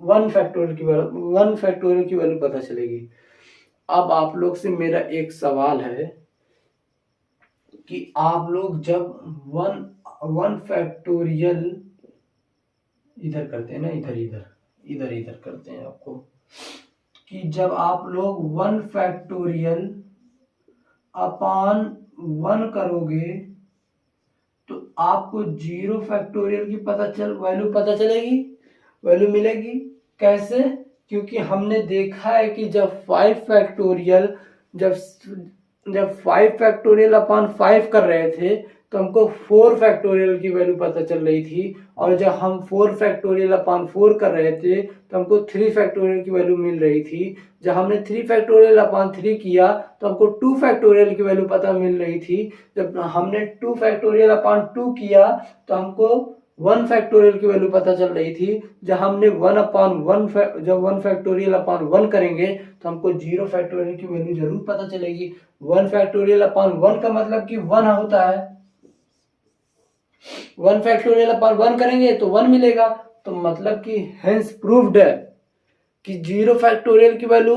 1 फैक्टोरियल की वैल्यू 1 फैक्टोरियल की वैल्यू पता चलेगी। अब आप लोग से मेरा एक सवाल है कि आप लोग जब वन फैक्टोरियल इधर करते हैं ना, इधर इधर इधर इधर करते हैं आपको, कि जब आप लोग वन फैक्टोरियल अपॉन वन करोगे तो आपको जीरो फैक्टोरियल की वैल्यू पता चलेगी, वैल्यू मिलेगी। कैसे? क्योंकि हमने देखा है कि जब जब जब 5 फैक्टोरियल अपॉन 5 कर रहे थे तो हमको 4 फैक्टोरियल की वैल्यू पता चल रही थी, और जब हम 4 फैक्टोरियल अपॉन 4 कर रहे थे तो हमको 3 फैक्टोरियल की वैल्यू मिल रही थी। जब हमने 3 फैक्टोरियल अपॉन 3 किया तो हमको 2 फैक्टोरियल की वैल्यू पता मिल रही थी। जब हमने 2 फैक्टोरियल अपॉन 2 किया तो हमको 1 फैक्टोरियल की वैल्यू पता चल रही थी। जब हमने 1 फैक्टोरियल अपॉन 1 करेंगे तो हमको 0 फैक्टोरियल की वैल्यू जरूर पता चलेगी। 1 फैक्टोरियल अपॉन 1 का मतलब कि 1 होता है। 1 फैक्टोरियल अपॉन 1 करेंगे तो 1 मिलेगा, तो मतलब कि हेंस प्रूव्ड है कि 0 फैक्टोरियल की वैल्यू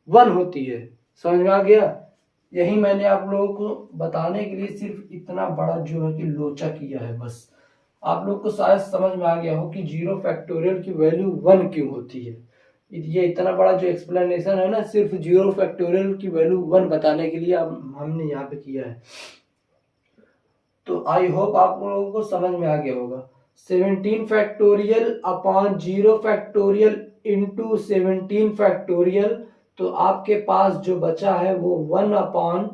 1 होती है। समझ में आ गया? यही मैंने आप लोगों को बताने के लिए सिर्फ इतना बड़ा जो है कि लोचा किया है। बस आप लोग को शायद समझ में आ गया हो कि 0 फैक्टोरियल की वैल्यू 1 क्यों होती है। ये इतना बड़ा जो एक्सप्लेनेशन है ना, सिर्फ 0 फैक्टोरियल की वैल्यू 1 बताने के लिए हमने यहाँ पे किया है। तो आई होप आप लोगों को समझ में आ गया होगा। 17 factorial upon 0 factorial into 17 factorial, तो आपके पास जो बचा है वो 1 अपॉन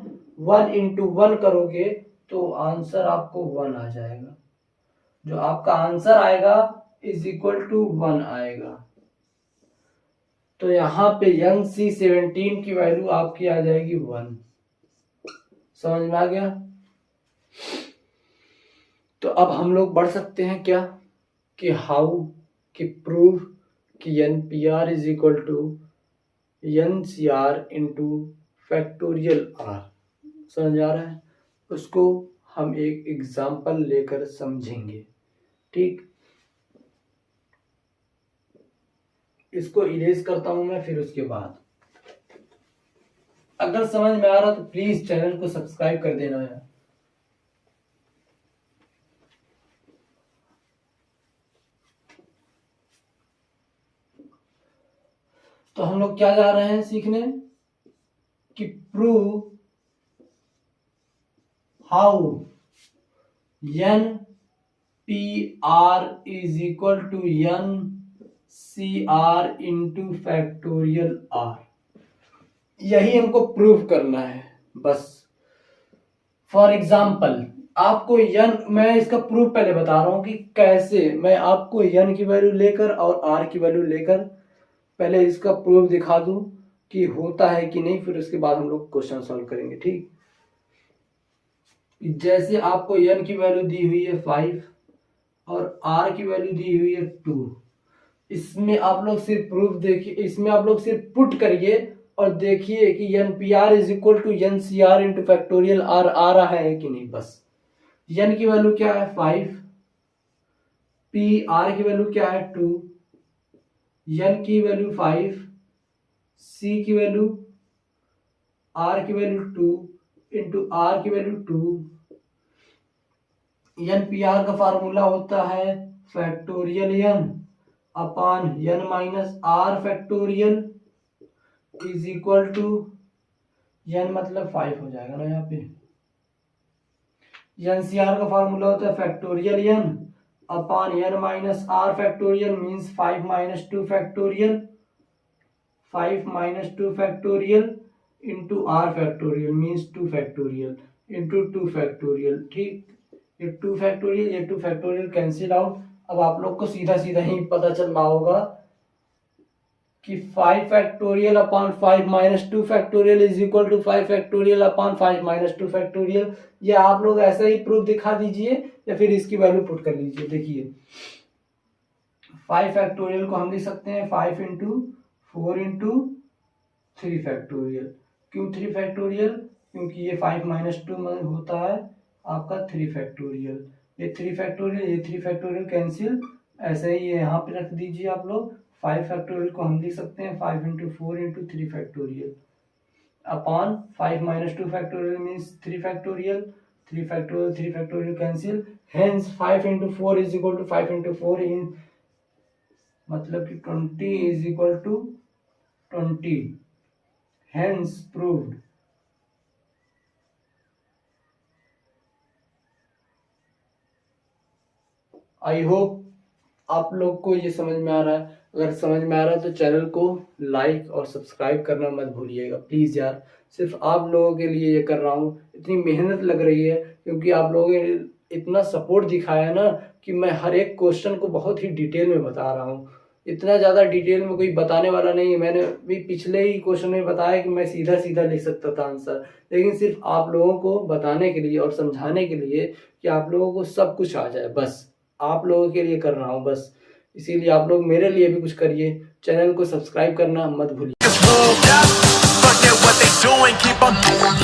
1 इंटू 1 करोगे तो आंसर आपको 1 आ जाएगा। जो आपका आंसर आएगा इज इक्वल टू 1 आएगा। तो यहाँ पे यंग सी 17 की वैल्यू आपकी आ जाएगी 1। समझ में आ गया? तो अब हम लोग बढ़ सकते हैं क्या कि हाउ कि प्रूव कि N P R is equal to N C R into factorial R. समझ आ रहा है? उसको हम एक एग्जाम्पल लेकर समझेंगे। ठीक, इसको इरेज करता हूं मैं, फिर उसके बाद अगर समझ में आ रहा तो प्लीज चैनल को सब्सक्राइब कर देना है। तो हम लोग क्या जा रहे हैं सीखने कि prove how N P R is equal to N C R into factorial R. यही हमको प्रूव करना है बस। फॉर एग्जाम्पल आपको यन, मैं इसका प्रूफ पहले बता रहा हूं कि कैसे मैं आपको यन की वैल्यू लेकर और आर की वैल्यू लेकर पहले इसका प्रूफ दिखा दूं कि होता है कि नहीं, फिर उसके बाद हम लोग क्वेश्चन सॉल्व करेंगे। ठीक, जैसे आपको यन की वैल्यू दी हुई है 5 और आर की वैल्यू दी हुई है 2। इसमें आप लोग सिर्फ प्रूफ देखिए, इसमें आप लोग सिर्फ पुट करिए और देखिए कि N P R is equal to N C R into factorial R आ रहा है कि नहीं। बस एन की वैल्यू क्या है 5, पी आर की वैल्यू क्या है 2, एन की वैल्यू 5, सी की वैल्यू आर की वैल्यू 2 इंटू आर की वैल्यू 2। एन पी आर का फार्मूला होता है factorial N upon N minus R factorial is equal to N मतलब 5 हो जाएगा ना यहाँ पे। एनसीआर का फार्मूला होता है factorial N upon N minus R factorial means 5 minus 2 factorial, 5 minus 2 factorial into R factorial means 2 factorial into 2 factorial. ठीक, ये 2 फैक्टोरियल ये 2 फैक्टोरियल कैंसिल आउट। अब आप लोग को सीधा सीधा ही पता चल रहा होगा कि 5 factorial upon 5 minus 2 factorial is equal to 5 factorial upon 5 minus 2 factorial. ये आप लोग ऐसा ही प्रूफ दिखा दीजिए या फिर इसकी वैल्यू पुट कर लीजिए। देखिए 5 फैक्टोरियल को हम लिख सकते हैं 5 इंटू 4 इंटू 3 फैक्टोरियल। क्यों 3 फैक्टोरियल? क्योंकि ये 5 माइनस 2 में होता है आपका 3 फैक्टोरियल। ये 3 फैक्टोरियल ये 3 फैक्टोरियल कैंसिल, ऐसे ही यहाँ पे रख दीजिए आप लोग। 5 फैक्टोरियल को हम लिख सकते हैं 5 into 4 into 3 factorial upon 5 minus 2 factorial means 3 factorial. 3 factorial cancel, hence 5 into 4 is equal to 5 into 4 इन मतलब कि 20 is equal to 20, hence proved. I hope आप लोग को ये समझ में आ रहा है। अगर समझ में आ रहा है तो चैनल को लाइक और सब्सक्राइब करना मत भूलिएगा प्लीज़ यार। सिर्फ आप लोगों के लिए ये कर रहा हूँ, इतनी मेहनत लग रही है क्योंकि आप लोगों ने इतना सपोर्ट दिखाया ना कि मैं हर एक क्वेश्चन को बहुत ही डिटेल में बता रहा हूँ। इतना ज़्यादा डिटेल में कोई बताने वाला नहीं है। मैंने भी पिछले ही क्वेश्चन में बताया कि मैं सीधा सीधा लिख सकता था आंसर, लेकिन सिर्फ आप लोगों को बताने के लिए और समझाने के लिए कि आप लोगों को सब कुछ आ जाए, बस आप लोगों के लिए कर रहा हूँ बस। इसीलिए आप लोग मेरे लिए भी कुछ करिए, चैनल को सब्सक्राइब करना मत भूलिए। Forget what they doing, keep on doing.